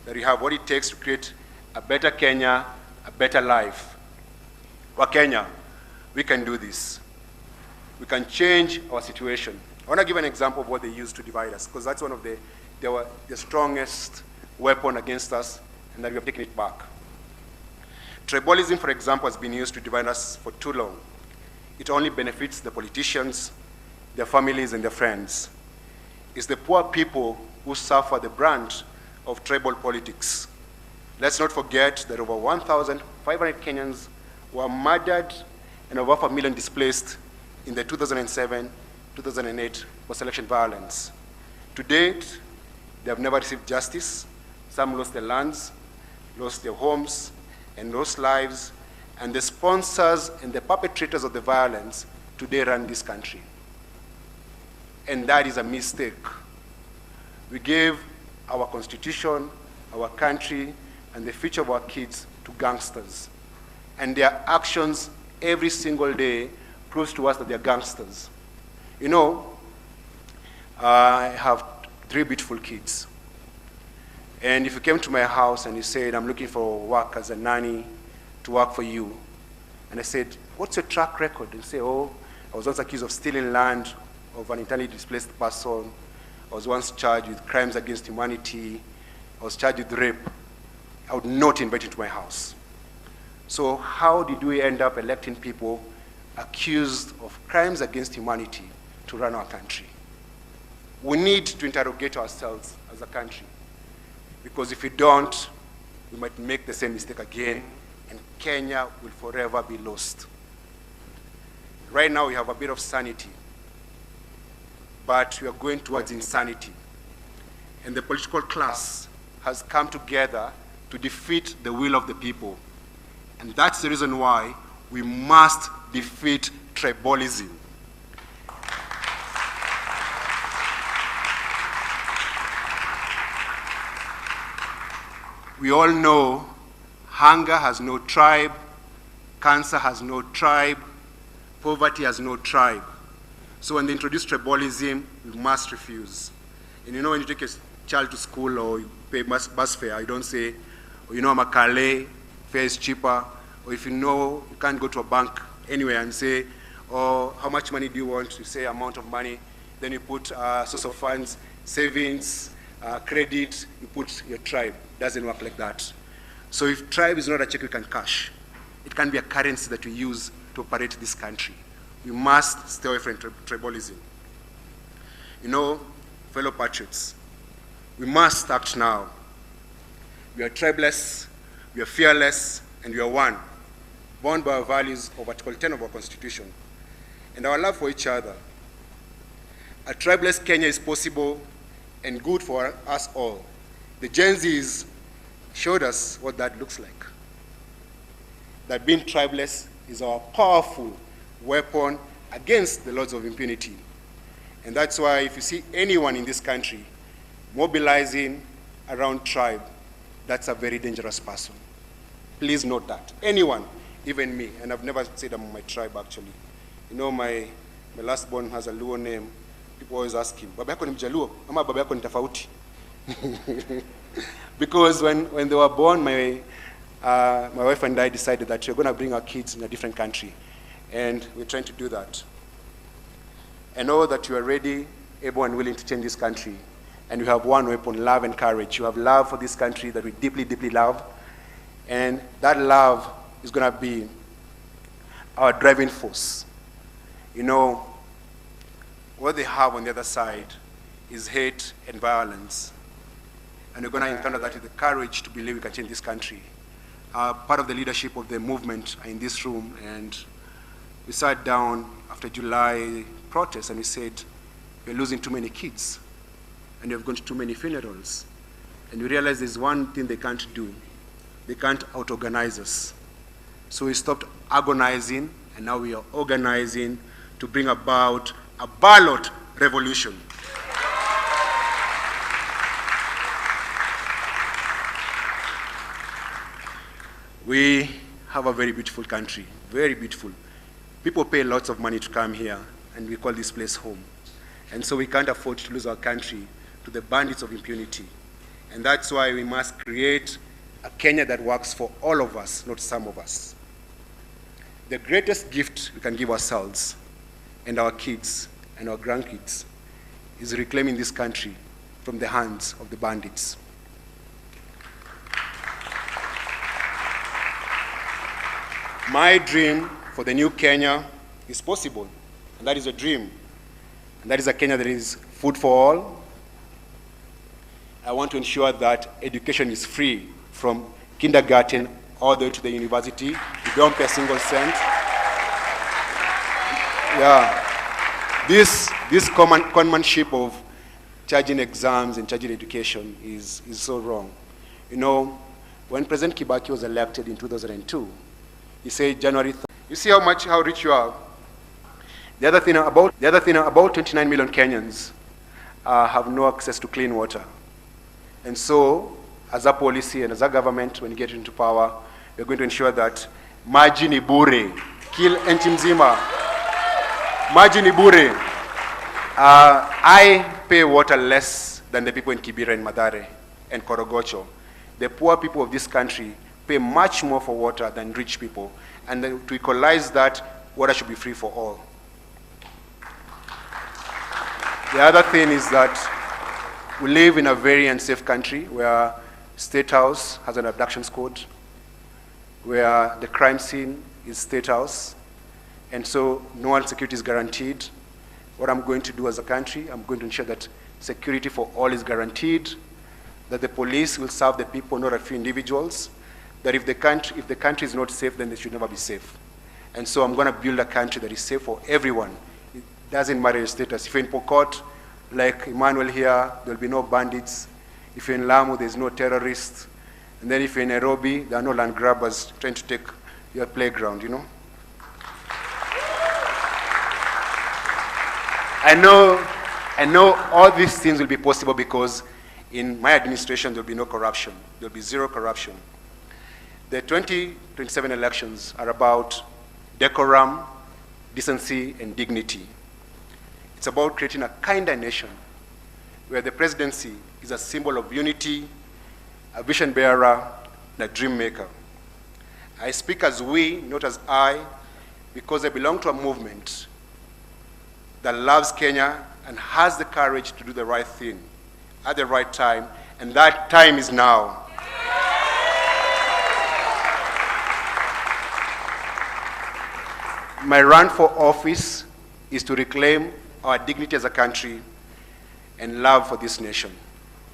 that we have what it takes to create a better Kenya, a better life. Wakenya, we can do this. We can change our situation. I want to give an example of what they used to divide us, because that's one of the strongest weapon against us, and that we have taken it back. Tribalism, for example, has been used to divide us for too long. It only benefits the politicians, their families, and their friends. It's the poor people who suffer the brunt of tribal politics. Let's not forget that over 1,500 Kenyans were murdered and over 500,000 displaced in the 2007-2008 post-election violence. To date, they have never received justice. Some lost their lands, lost their homes, and lost lives, and the sponsors and the perpetrators of the violence today run this country. And that is a mistake. We gave our constitution, our country, and the future of our kids to gangsters. And their actions every single day proves to us that they're gangsters. You know, I have 3 beautiful kids. And if you came to my house and you said, I'm looking for work as a nanny to work for you, and I said, what's your track record? And you say, oh, I was once accused of stealing land of an internally displaced person, I was once charged with crimes against humanity, I was charged with rape, I would not invite you to my house. So how did we end up electing people accused of crimes against humanity to run our country? We need to interrogate ourselves as a country, because if we don't, we might make the same mistake again, and Kenya will forever be lost. Right now we have a bit of sanity, but we are going towards insanity. And the political class has come together to defeat the will of the people. And that's the reason why we must defeat tribalism. We all know hunger has no tribe, cancer has no tribe, poverty has no tribe. So when they introduce tribalism, we must refuse. And you know, when you take a child to school or you pay bus fare, you don't say, oh, you know, I'm a Calais, fare is cheaper. Or if you know you can't go to a bank anywhere and say, oh, how much money do you want? You say amount of money. Then you put source of funds, savings, credit, you put your tribe. Doesn't work like that. So if tribe is not a check we can cash, it can be a currency that we use to operate this country. We must stay away from tribalism. You know, fellow patriots, we must act now. We are tribeless, we are fearless, and we are one, bound by our values of Article 10 of our Constitution, and our love for each other. A tribeless Kenya is possible and good for us all. The Gen Zs showed us what that looks like. That being tribeless is our powerful weapon against the laws of impunity. And that's why if you see anyone in this country mobilizing around tribe, that's a very dangerous person. Please note that. Anyone, even me, and I've never said I'm my tribe actually. You know, my last born has a Luo name. People always ask him, baba yako ni Mjaluo, ama baba yako ni tofauti? Because when they were born, my wife and I decided that we're going to bring our kids in a different country. And we're trying to do that. I know that you are ready, able and willing to change this country. And you have one weapon, love and courage. You have love for this country that we deeply, deeply love. And that love is going to be our driving force. You know, what they have on the other side is hate and violence. And we're going to encounter that with the courage to believe we can change this country. Part of the leadership of the movement are in this room, and we sat down after July protests and we said, we're losing too many kids, and we've gone to too many funerals. And we realized there's one thing they can't do. They can't out-organize us. So we stopped agonizing, and now we are organizing to bring about a ballot revolution. We have a very beautiful country, very beautiful. People pay lots of money to come here, and we call this place home. And so we can't afford to lose our country to the bandits of impunity. And that's why we must create a Kenya that works for all of us, not some of us. The greatest gift we can give ourselves and our kids and our grandkids is reclaiming this country from the hands of the bandits. My dream for the new Kenya is possible, and that is a dream. And that is a Kenya that is food for all. I want to ensure that education is free from kindergarten all the way to the university. You don't pay a single cent. Yeah. This conmanship of charging exams and charging education is so wrong. You know, when President Kibaki was elected in 2002, he said January 3rd. You see how rich you are. The other thing about 29 million Kenyans have no access to clean water. And so, as a policy and as a government, when you get into power, we're going to ensure that maji ni bure, kill nchi mzima. Maji ni bure. I pay water less than the people in Kibera and Mathare and Korogocho. The poor people of this country pay much more for water than rich people. And then to equalize that, water should be free for all. The other thing is that We live in a very unsafe country where State House has an abduction squad, where the crime scene is State House, and so no one security is guaranteed. What I'm going to do as a country, I'm going to ensure that security for all is guaranteed, that the police will serve the people, not a few individuals, that if the country is not safe, then they should never be safe. And so I'm going to build a country that is safe for everyone. It doesn't matter your status. If you're in Pokot, like Emmanuel here, there'll be no bandits. If you're in Lamu, there's no terrorists. And then if you're in Nairobi, there are no land grabbers trying to take your playground, you know? I know all these things will be possible because in my administration, there'll be no corruption. There'll be zero corruption. The 2027 elections are about decorum, decency, and dignity. It's about creating a kinder nation where the presidency is a symbol of unity, a vision bearer, and a dream maker. I speak as we, not as I, because I belong to a movement that loves Kenya and has the courage to do the right thing at the right time, and that time is now. My run for office is to reclaim our dignity as a country and love for this nation.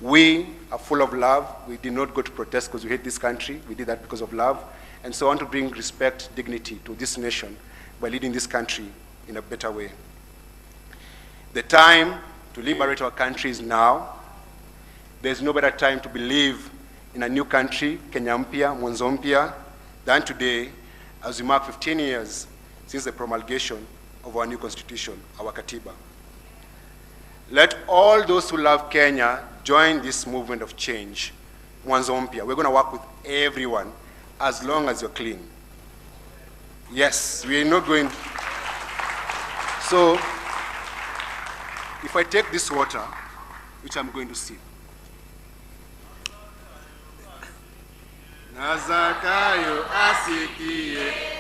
We are full of love. We did not go to protest because we hate this country. We did that because of love. And so I want to bring respect, dignity to this nation by leading this country in a better way. The time to liberate our country is now. There's no better time to believe in a new country, Kenya mpya, mwanzo mpya, than today as we mark 15 years since the promulgation of our new constitution, our Katiba. Let all those who love Kenya join this movement of change, mwanzo mpya. We're going to work with everyone as long as you're clean. Yes, we're not going. So, if I take this water, which I'm going to sip, Nazakayo asikie.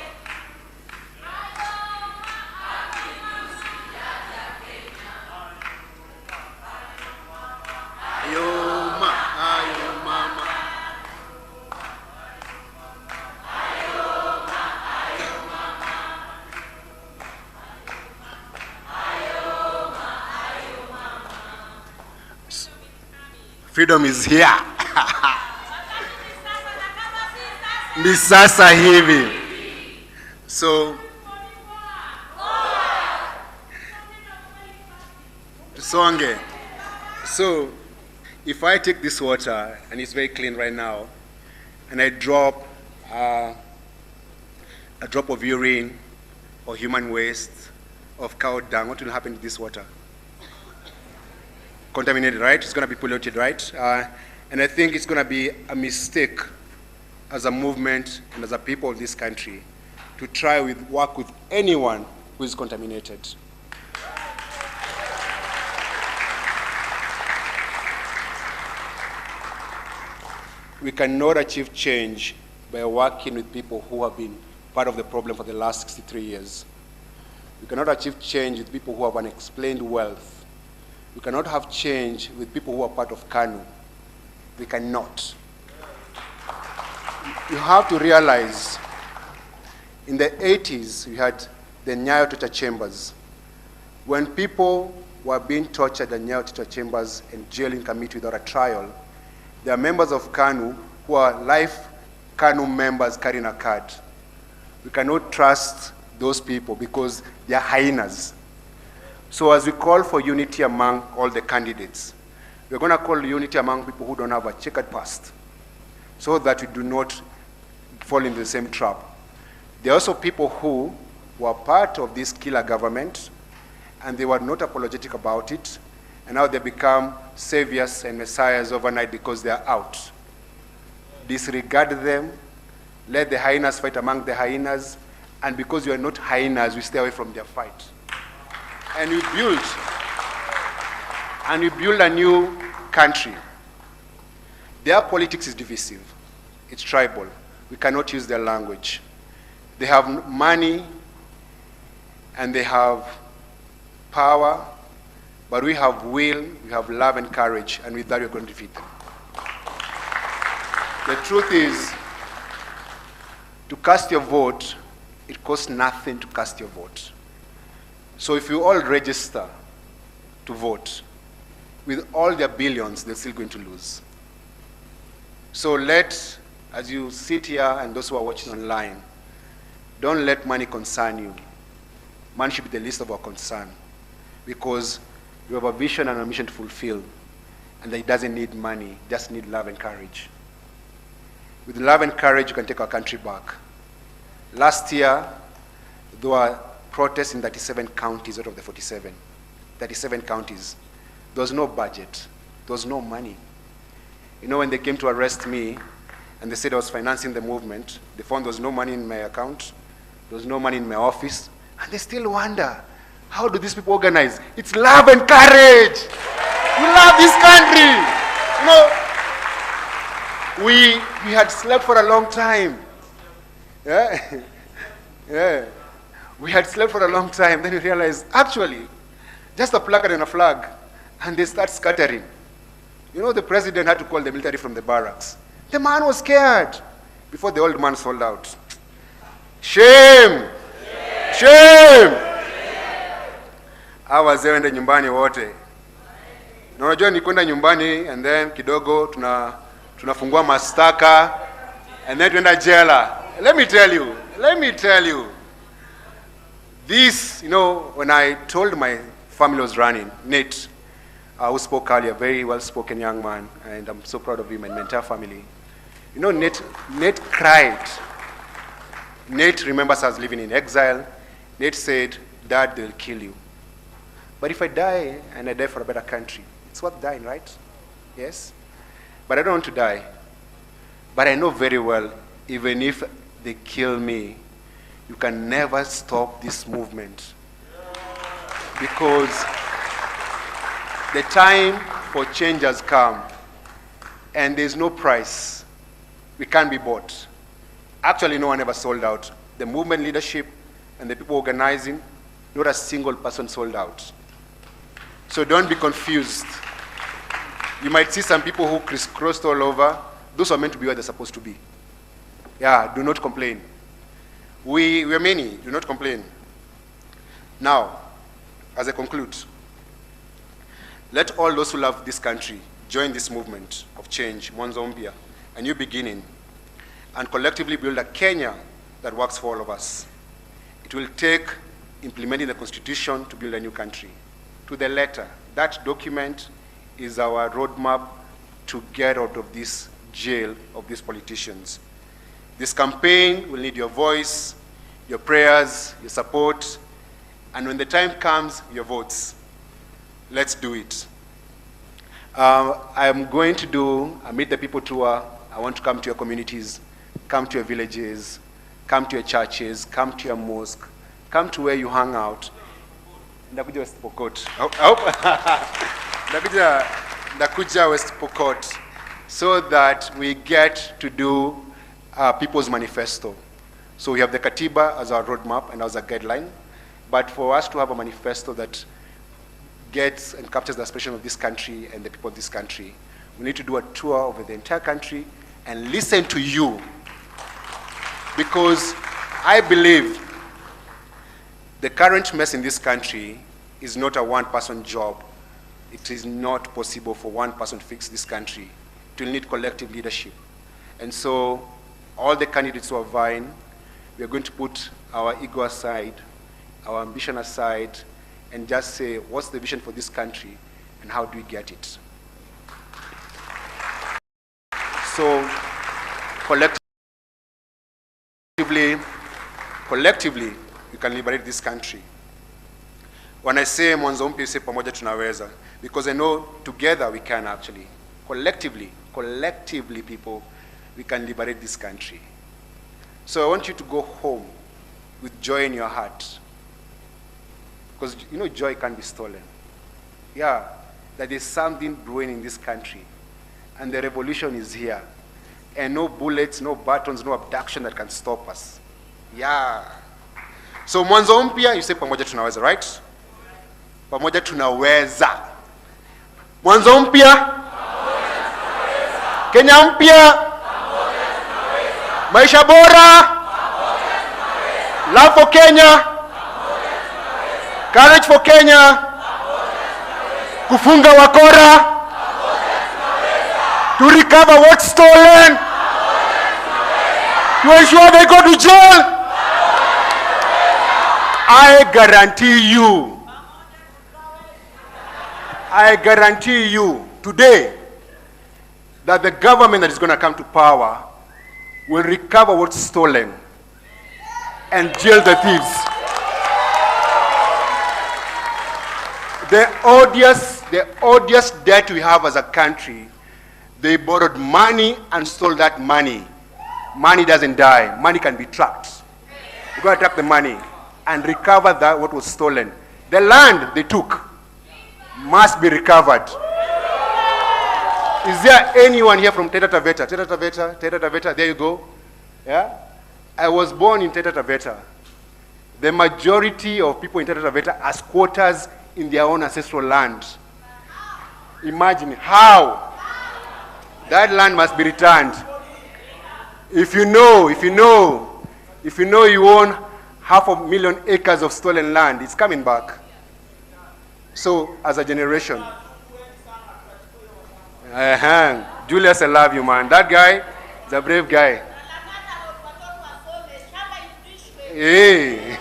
Freedom is here. Ni sasa hivi. So, tusonge. So, if I take this water, and it's very clean right now, and I drop a drop of urine or human waste of cow dung, what will happen to this water? Contaminated, right? It's going to be polluted, right? And I think it's going to be a mistake as a movement and as a people of this country to try with work with anyone who is contaminated. We cannot achieve change by working with people who have been part of the problem for the last 63 years. We cannot achieve change with people who have unexplained wealth. We cannot have change with people who are part of KANU. We cannot. You have to realize, in the 80s, we had the Nyayo torture chambers. When people were being tortured in Nyayo torture chambers and jailed in committee without a trial, there are members of KANU who are life KANU members carrying a card. We cannot trust those people because they are hyenas. So as we call for unity among all the candidates, we're going to call unity among people who don't have a checkered past so that we do not fall into the same trap. There are also people who were part of this killer government and they were not apologetic about it, and now they become saviors and messiahs overnight because they are out. Disregard them, let the hyenas fight among the hyenas, and because you are not hyenas, we stay away from their fight. And we build a new country. Their politics is divisive. It's tribal. We cannot use their language. They have money and they have power but we have will, we have love and courage, and with that we're going to defeat them. The truth is, to cast your vote, it costs nothing to cast your vote. So if you all register to vote, with all their billions, they're still going to lose. So as you sit here and those who are watching online, don't let money concern you. Money should be the least of our concern, because you have a vision and a mission to fulfill, and it doesn't need money, just need love and courage. With love and courage, you can take our country back. Last year, there were protests in 37 counties out of the 47. 37 counties. There was no budget. There was no money. You know, when they came to arrest me, and they said I was financing the movement, they found there was no money in my account, there was no money in my office, and they still wonder, how do these people organize? It's love and courage. We love this country. You know, we had slept for a long time. Yeah? Yeah. We had slept for a long time. Then we realized, actually, just a placard and a flag, and they start scattering. You know, the president had to call the military from the barracks. The man was scared before the old man sold out. Shame! Shame! Hawa wazee wende nyumbani wote. Na unajua ni kwenda nyumbani and then kidogo tunafungua mastaka and then tuenda jela. Let me tell you. This, you know, when I told my family was running, Nate, who spoke earlier, very well-spoken young man, and I'm so proud of him and my entire family. You know, Nate cried. Nate remembers us living in exile. Nate said, Dad, they'll kill you. But if I die, and I die for a better country, it's worth dying, right? Yes? But I don't want to die. But I know very well, even if they kill me, you can never stop this movement. Because the time for change has come, and there's no price. We can't be bought. Actually, no one ever sold out. The movement leadership and the people organizing, not a single person sold out. So don't be confused. You might see some people who crisscrossed all over. Those are meant to be where they're supposed to be. Yeah, do not complain. We're many, do not complain. Now, as I conclude, let all those who love this country join this movement of change, Mwanzombia, a new beginning, and collectively build a Kenya that works for all of us. It will take implementing the Constitution to build a new country. To the letter, that document is our roadmap to get out of this jail of these politicians. This campaign will need your voice, your prayers, your support, and when the time comes, your votes. Let's do it. I'm going to do a Meet the People tour. I want to come to your communities, come to your villages, come to your churches, come to your mosque, come to where you hang out. Ndakuja West Pokot. Ndakuja West Pokot, so that we get to do People's Manifesto. So we have the Katiba as our roadmap and as a guideline, but for us to have a manifesto that gets and captures the aspiration of this country and the people of this country, we need to do a tour over the entire country and listen to you. Because I believe the current mess in this country is not a one-person job. It is not possible for one person to fix this country. It will need collective leadership. And so all the candidates who are vying, we are going to put our ego aside, our ambition aside, and just say, what's the vision for this country, and how do we get it? So collectively, we can liberate this country. When I say Mwanzo Mpya, I say pamoja tunaweza, because I know together we can actually. Collectively people, we can liberate this country. So I want you to go home with joy in your heart. Because you know joy can't be stolen. Yeah, that there's something brewing in this country. And the revolution is here. And no bullets, no buttons, no abduction that can stop us. Yeah. So Mwanzo Mpya, you say pamoja tunaweza, right? Pamoja tunaweza. Mwanzo mpya. Kenya mpya. Maisha bora. Love for Kenya. Courage for Kenya. Kufunga wakora. To recover what's stolen. To ensure they go to jail. I guarantee you today that the government that is going to come to power will recover what's stolen and jail the thieves. The odious debt we have as a country, they borrowed money and stole that money. Money doesn't die. Money can be tracked. You're going to track the money and recover that what was stolen. The land they took must be recovered. Is there anyone here from Taita Taveta? Taita Taveta, there you go. Yeah? I was born in Taita Taveta. The majority of people in Taita Taveta are squatters in their own ancestral land. Imagine how that land must be returned. If you know you own 500,000 acres of stolen land, it's coming back. So, as a generation, Julius, I love you, man. That guy is a brave guy. Hey.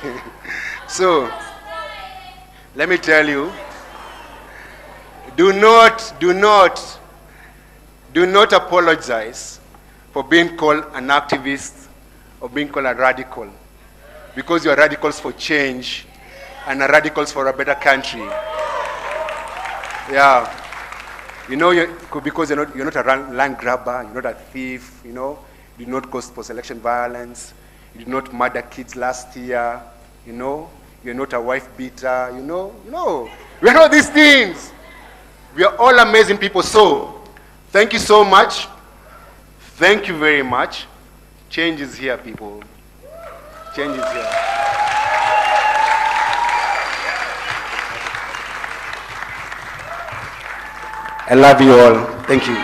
So, let me tell you, do not apologize for being called an activist or being called a radical, because you are radicals for change and are radicals for a better country. Yeah, because you're not a land grabber, you're not a thief, you did not cause post-election violence, you did not murder kids last year, you're not a wife beater, we are not these things. We are all amazing people. So, thank you so much. Thank you very much. Change is here, people. Change is here. I love you all. Thank you.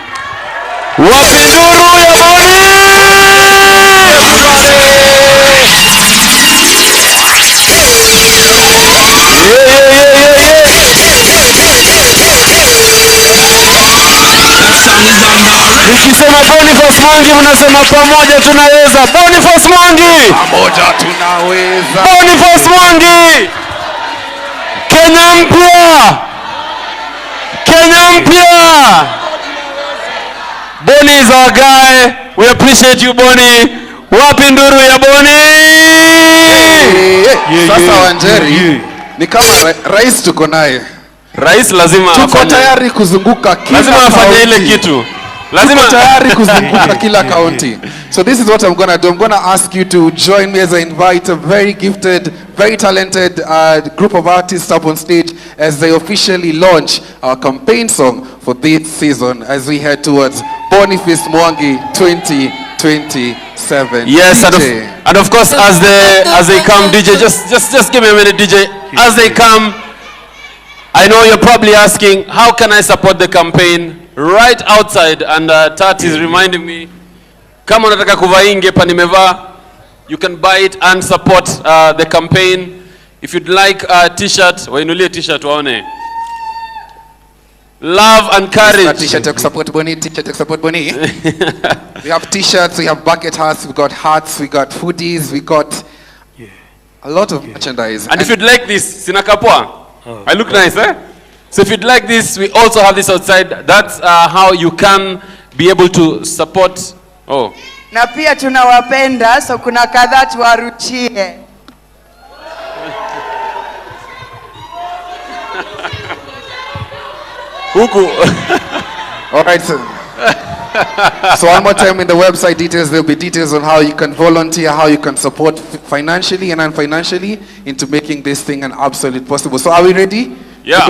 Nikisema Boniface Mwangi mnasema pamoja tunaweza. Boniface Mwangi! Pamoja tunaweza. Boniface Mwangi! Kenya mpya! Kenya mpya! Boni is our guy. We appreciate you, Boni. Wapi nduru ya Boni? Sasa Wanjeri, ni kama rais tuko naye. Rais lazima afanye. Tuko tayari kuzunguka kila lazima afanye ile kitu. Lazima tayari kuzunguka kila county. So this is what I'm going to do. I'm going to ask you to join me as I invite a very gifted, very talented group of artists up on stage as they officially launch our campaign song for this season as we head towards Boniface Mwangi 2027. Yes, and of course as they come, DJ, just give me a minute, DJ. As they come, I know you're probably asking, how can I support the campaign? Right outside, and Tat is reminding me, kama unataka kuvainge pa nimevaa, you can buy it and support the campaign. If you'd like a t-shirt, wainulie t-shirt waone. Love and courage. T-shirt to support Boni, t-shirt to support Boni. We have t-shirts, we have bucket hats, we got hats, we got hoodies, we got a lot of merchandise. And if you'd like this, sinakapwa. I look nice, eh? So if you'd like this, we also have this outside. That's how you can be able to support. Oh. Na pia tunawapenda, so kuna kadhaa tuwaruchie. Huku. All right, so one more time in the website details, there'll be details on how you can volunteer, how you can support financially and non-financially into making this thing an absolute possible. So are we ready? Yeah,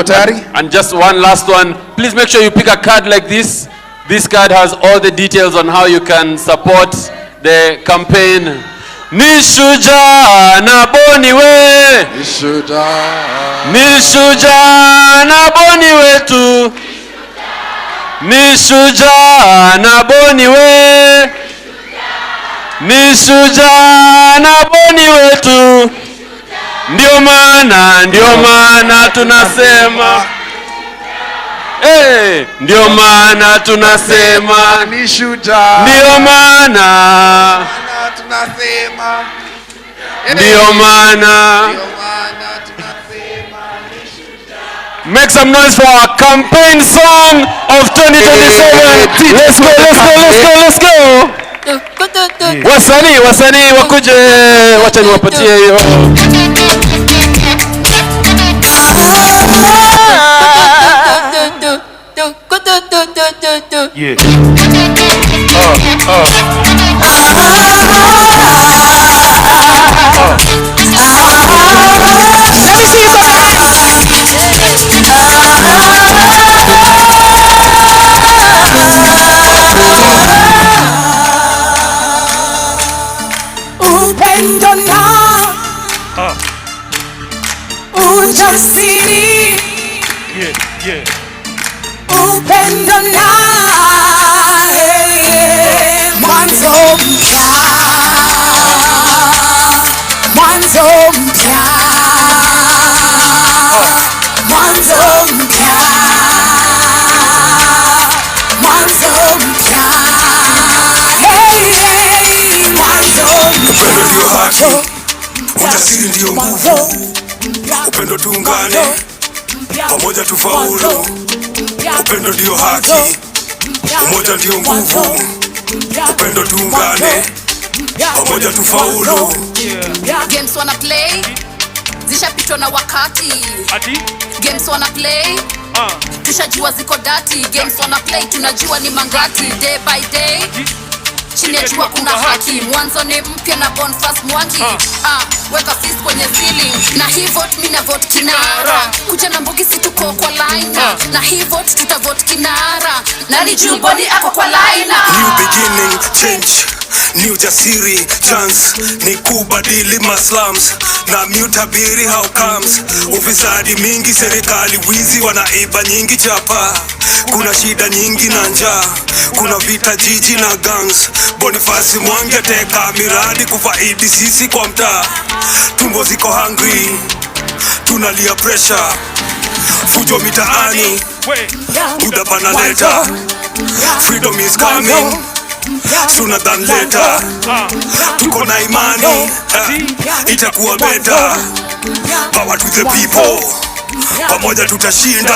and just one last one. Please make sure you pick a card like this. This card has all the details on how you can support the campaign. Ni shujaa na Boni we. Ni shujaa. Ni shujaa na Boni wetu. Ni shujaa na Boni we. Ni shujaa na Boni wetu. Ndio maana tunasema. Ndio maana tunasema ni shujaa. Ndio maana tunasema. Ndio maana. Make some noise for our campaign song of 2027. Let's go, let's go, let's go, let's go. Wasanii wakuje, wacha niwapatie hiyo. Yeah. Let me see you some upendo na ujasiri. Upendo na mwanzo mpya. Mwanzo mpya. Mwanzo mpya. Mwanzo mpya. Mwanzo mpya. Upendo ndio haki, ujasiri ndio nguvu. Upendo tuungane, pamoja tufaulu. Upendo ndio haki, umoja ndio nguvu. Upendo tuungane, pamoja tufaulu. Games wanna play, zishapitwa na wakati. Games wanna play, tushajua ziko dati. Games wanna play, tunajua ni mangati. Day by day, chini ya jua kuna haki. Mwanzo ni mpya na Boniface Mwangi. Weka fist kwenye ceiling. Na hii vote mina vote kinara. Kuja na mbugi si tuko kwa line. Na hii vote tuta vote kinara. Na ni juu Boni ako kwa line. New beginning, change. New jasiri, chance. Ni kubadili maslums. Na mutabiri how comes. Ufisadi mingi, serikali wizi, wanaiba nyingi chapa. Kuna shida nyingi na njaa. Kuna vita jiji na gangs. Boniface Mwangi ateka miradi kufaidi sisi kwa mtaa. Tumbo ziko hungry, tunalia pressure. Fujo mitaani, muda panaleta. Freedom is coming, sooner than later. Tuko na imani, itakuwa better. Power to the people, pamoja tutashinda.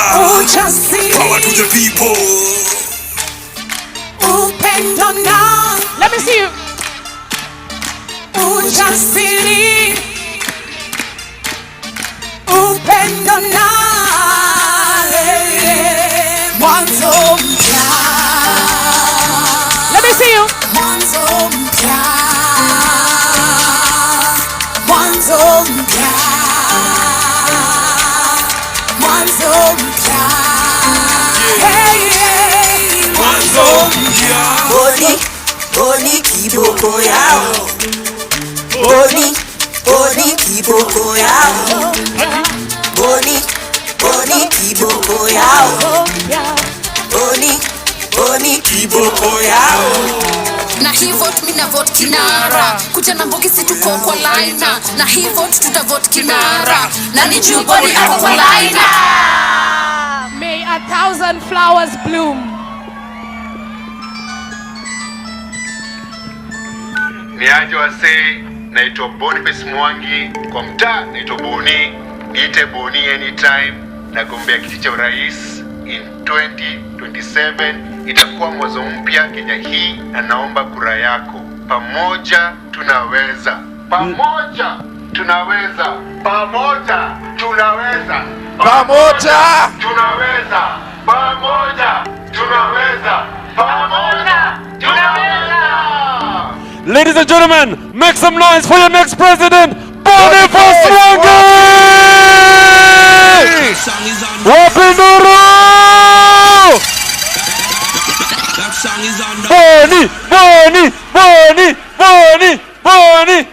Power to the people. Upendo na, let me see you. Ujasiri. Upendo na mwanzo mpya. Let me see you. Mwanzo mpya. Mwanzo mpya. Mwanzo mpya. Mwanzo mpya. Boni kiboko yao. Boni kiboko yao. Boni kiboko yao. Boni kiboko yao. Na hii vote mina vote kinara. Kuja na mbugi si tuko kwa line. Na hii vote tuta vote kinara. Na ni juu Boni ako kwa line. May 1,000 flowers bloom. Niaje wasee, naitwa Boniface Mwangi, kwa mtaa naitwa Boni, niite Boni anytime. Nagombea kiti cha urais in 2027. Itakuwa mwanzo mpya Kenya hii na naomba kura yako. Pamoja tunaweza. Pamoja tunaweza. Pamoja tunaweza. Pamoja tunaweza. Pamoja tunaweza. Pamoja tunaweza. Ladies and gentlemen, make some noise for your next president, Boniface Mwangi! Wapinduru! Boni! Boni! Boni! Boni! Boni!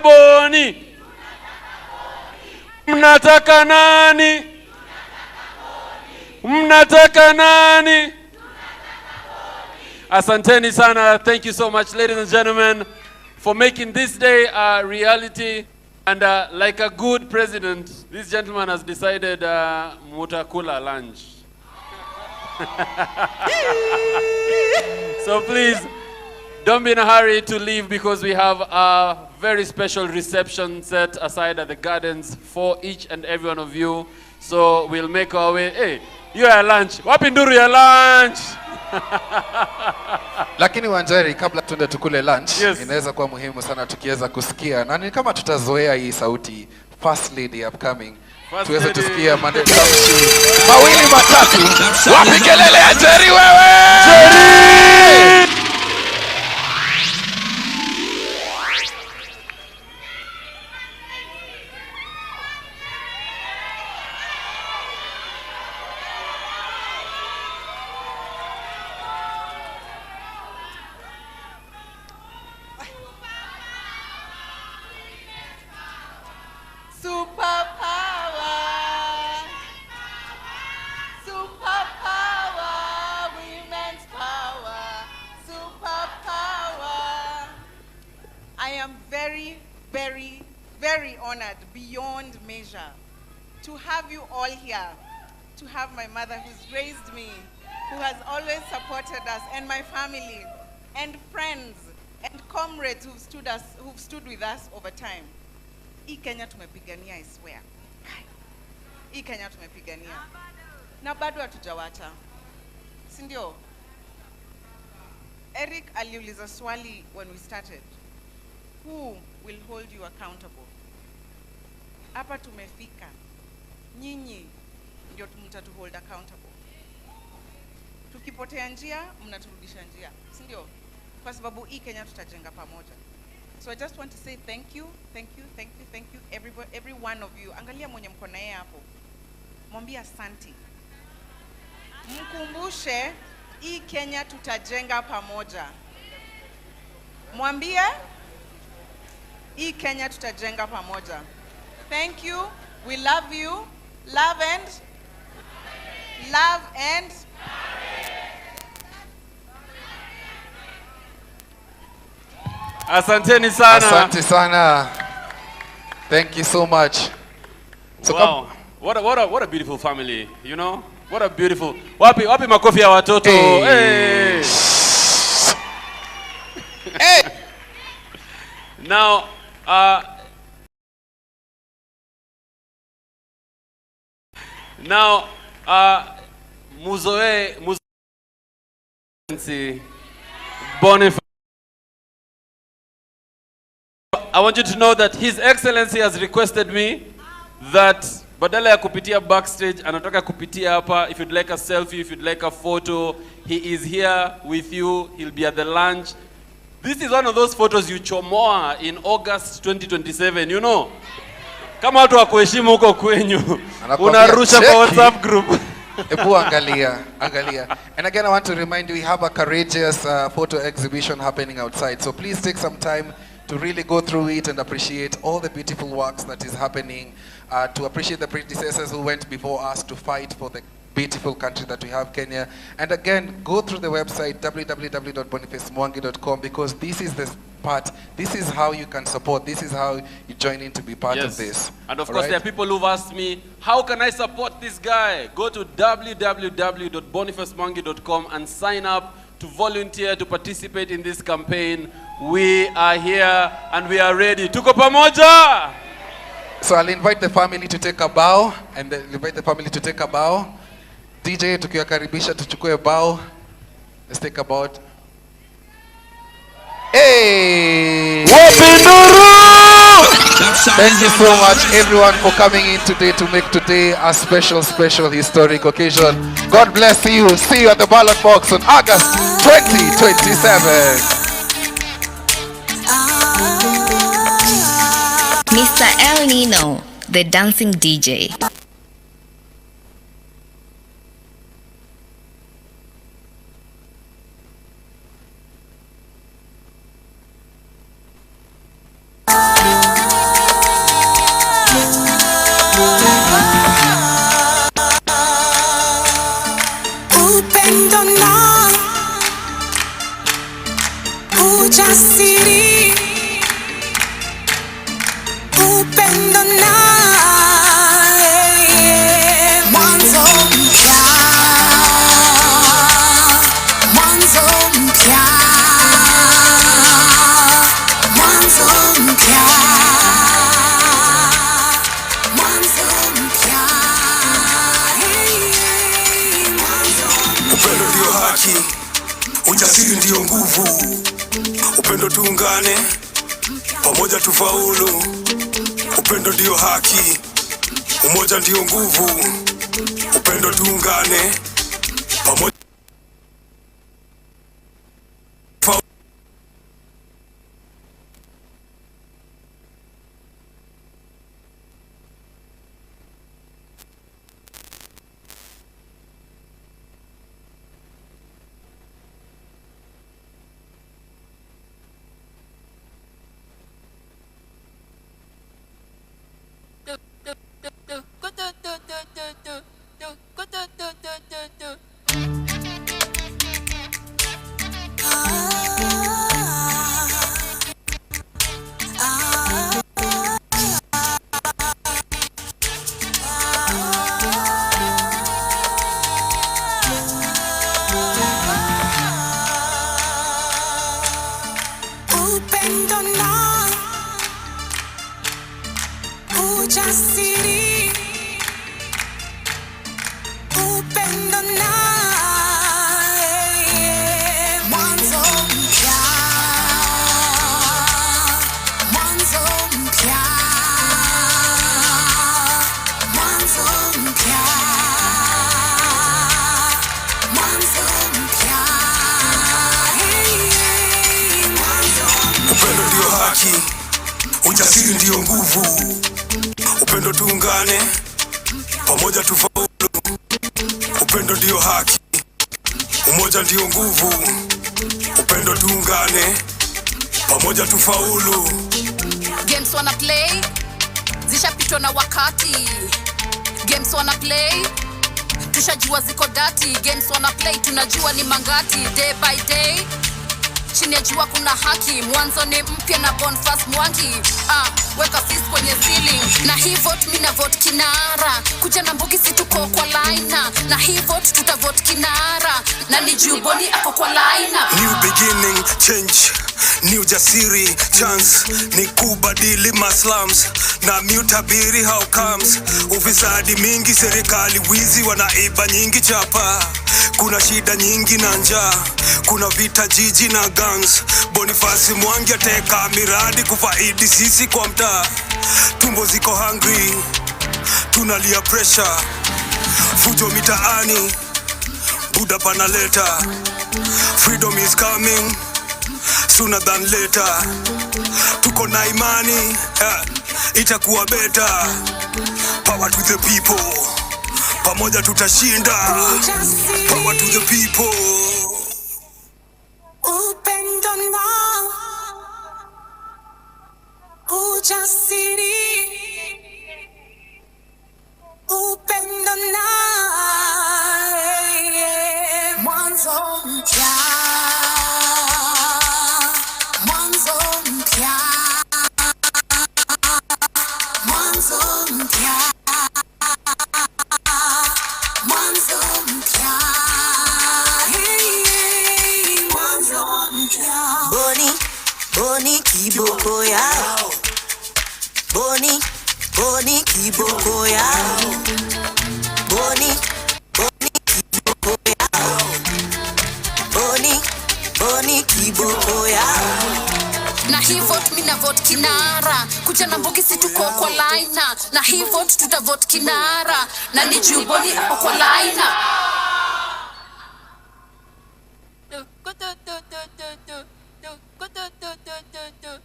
Boni? Mnataka nani? Mnataka nani? Asanteni sana. Thank you so much, ladies and gentlemen, for making this day a reality. And like a good president, this gentleman has decided mutakula lunch. So please, don't be in a hurry to leave because we have a very special reception set aside at the gardens for each and every one of you. So we'll make our way. Hey, you are lunch. Wapi nduru ya lunch? Lakini Wanjeri, kabla tuende tukule lunch, yes, inaweza kuwa muhimu sana tukiweza kusikia, na ni kama tutazoea hii sauti, First Lady upcoming, tuweze tusikia maneno mawili matatu. Wapi kelele ya Jerry wewe? Jerry! Very honored beyond measure to have you all here, to have my mother who's raised me, who has always supported us, and my family, and friends, and comrades who've stood with us over time. Hii Kenya tumepigania, I swear. Hii Kenya tumepigania. Na bado hatujawacha. Si ndio? Eric aliuliza swali when we started. Who will hold you accountable? Hapa tumefika. Nyinyi ndio mtatu hold accountable. Tukipotea njia, mnaturudisha njia. Si ndio? Kwa sababu hii Kenya tutajenga pamoja. So I just want to say thank you, thank you, thank you, thank you, every one of you. Angalia mwenye mko naye hapo. Mwambie asante. Mkumbushe hii Kenya tutajenga pamoja. Mwambie hii Kenya tutajenga pamoja. Thank you. We love you. Love and Asanteni sana. Asante sana. Thank you so much. So wow. What a beautiful family, you know? What a beautiful. Wapi makofi ya watoto. Hey. Hey. Now Muzoe Boniface. I want you to know that His Excellency has requested me that badala ya kupitia backstage anataka kupitia hapa. If you'd like a selfie, if you'd like a photo, he is here with you. He'll be at the lunch. This is one of those photos you chomoa in August 2027, you know. Kama watu wa kuheshimu huko kwenyu, unarusha kwa WhatsApp group. Ebu angalia. And again, I want to remind you, we have a courageous photo exhibition happening outside. So please take some time to really go through it and appreciate all the beautiful works that is happening, to appreciate the predecessors who went before us to fight for the beautiful country that we have, Kenya. And again, go through the website www.bonifacemwangi.com, because this is the part, this is how you can support, this is how you join in to be part of this. And of course, there are people who've asked me, how can I support this guy? Go to www.bonifacemwangi.com and sign up to volunteer, to participate in this campaign. We are here and we are ready. Tuko pamoja! So I'll invite the family to take a bow, and invite the family to take a bow. DJ, tukiwakaribisha tuchukue bow. Let's take a bow. Hey! Thank you so much, everyone, for coming in today to make today a special, historic occasion. God bless you. See you at the ballot box on August 2027. Mr. El Nino, the dancing DJ. upendo na mwanzo mpya, mwanzo mpya, mwanzo mpya, mwanzo mpya. Upendo ndio haki, ujasiri ndio nguvu. Upendo tuungane, pamoja tufaulu. Upendo ndio haki, umoja ndio nguvu. Upendo tuungane, pamoja upendo na ujasiri, upendo na mwanzo mpya, mwanzo mpya, mwanzo mpya, mwanzo mpya. upendo ndio haki, ujasiri ndio nguvu. Upendo tuungane, pamoja tufaulu. Upendo ndio haki, umoja ndio nguvu. Upendo tuungane, pamoja tufaulu. Games wanna play, zishapitwa na wakati. Games wanna play, tushajua ziko dati. Games wanna play, tunajua ni mangati. Day by day, chini ya jua kuna haki. Mwanzo ni mpya na Boniface Mwangi. Weka fist kwenye ceiling. Na hii vote mina vote kinara. Kuja na mbugi si tuko kwa laina. Na hii vote tuta vote kinara. Na ni juu Boni ako kwa laina. New beginning, change, new jasiri, chance ni kubadili maslums na mutabiri how comes. Ufisadi mingi, serikali wizi, wanaiba nyingi chapa. Kuna shida nyingi na njaa, kuna vita jiji na gangs. Boniface Mwangi ateka miradi kufaidi sisi kwa mtaa. Tumbo ziko hungry, tunalia pressure, fujo mitaani, buda panaleta. Freedom is coming sooner than later. Tuko na imani, itakuwa better. Power to the people, pamoja tutashinda. Power to the people. Upendo na ujasiri, upendo na mwanzo mpya, mwanzo mpya, mwanzo mpya, mwanzo mpya, mwanzo mpya. Boni kiboko yao, Boni kiboko yao, Boni kiboko yao, Boni kiboko yao. Na hii vote mina vote kinara. Kuja na mbugi si tuko kwa laina. Na hii vote tuta vote kinara. Na ni juu Boni ako kwa laina. Do, go do, do, do, do, do, do, go do, do, do, do, do.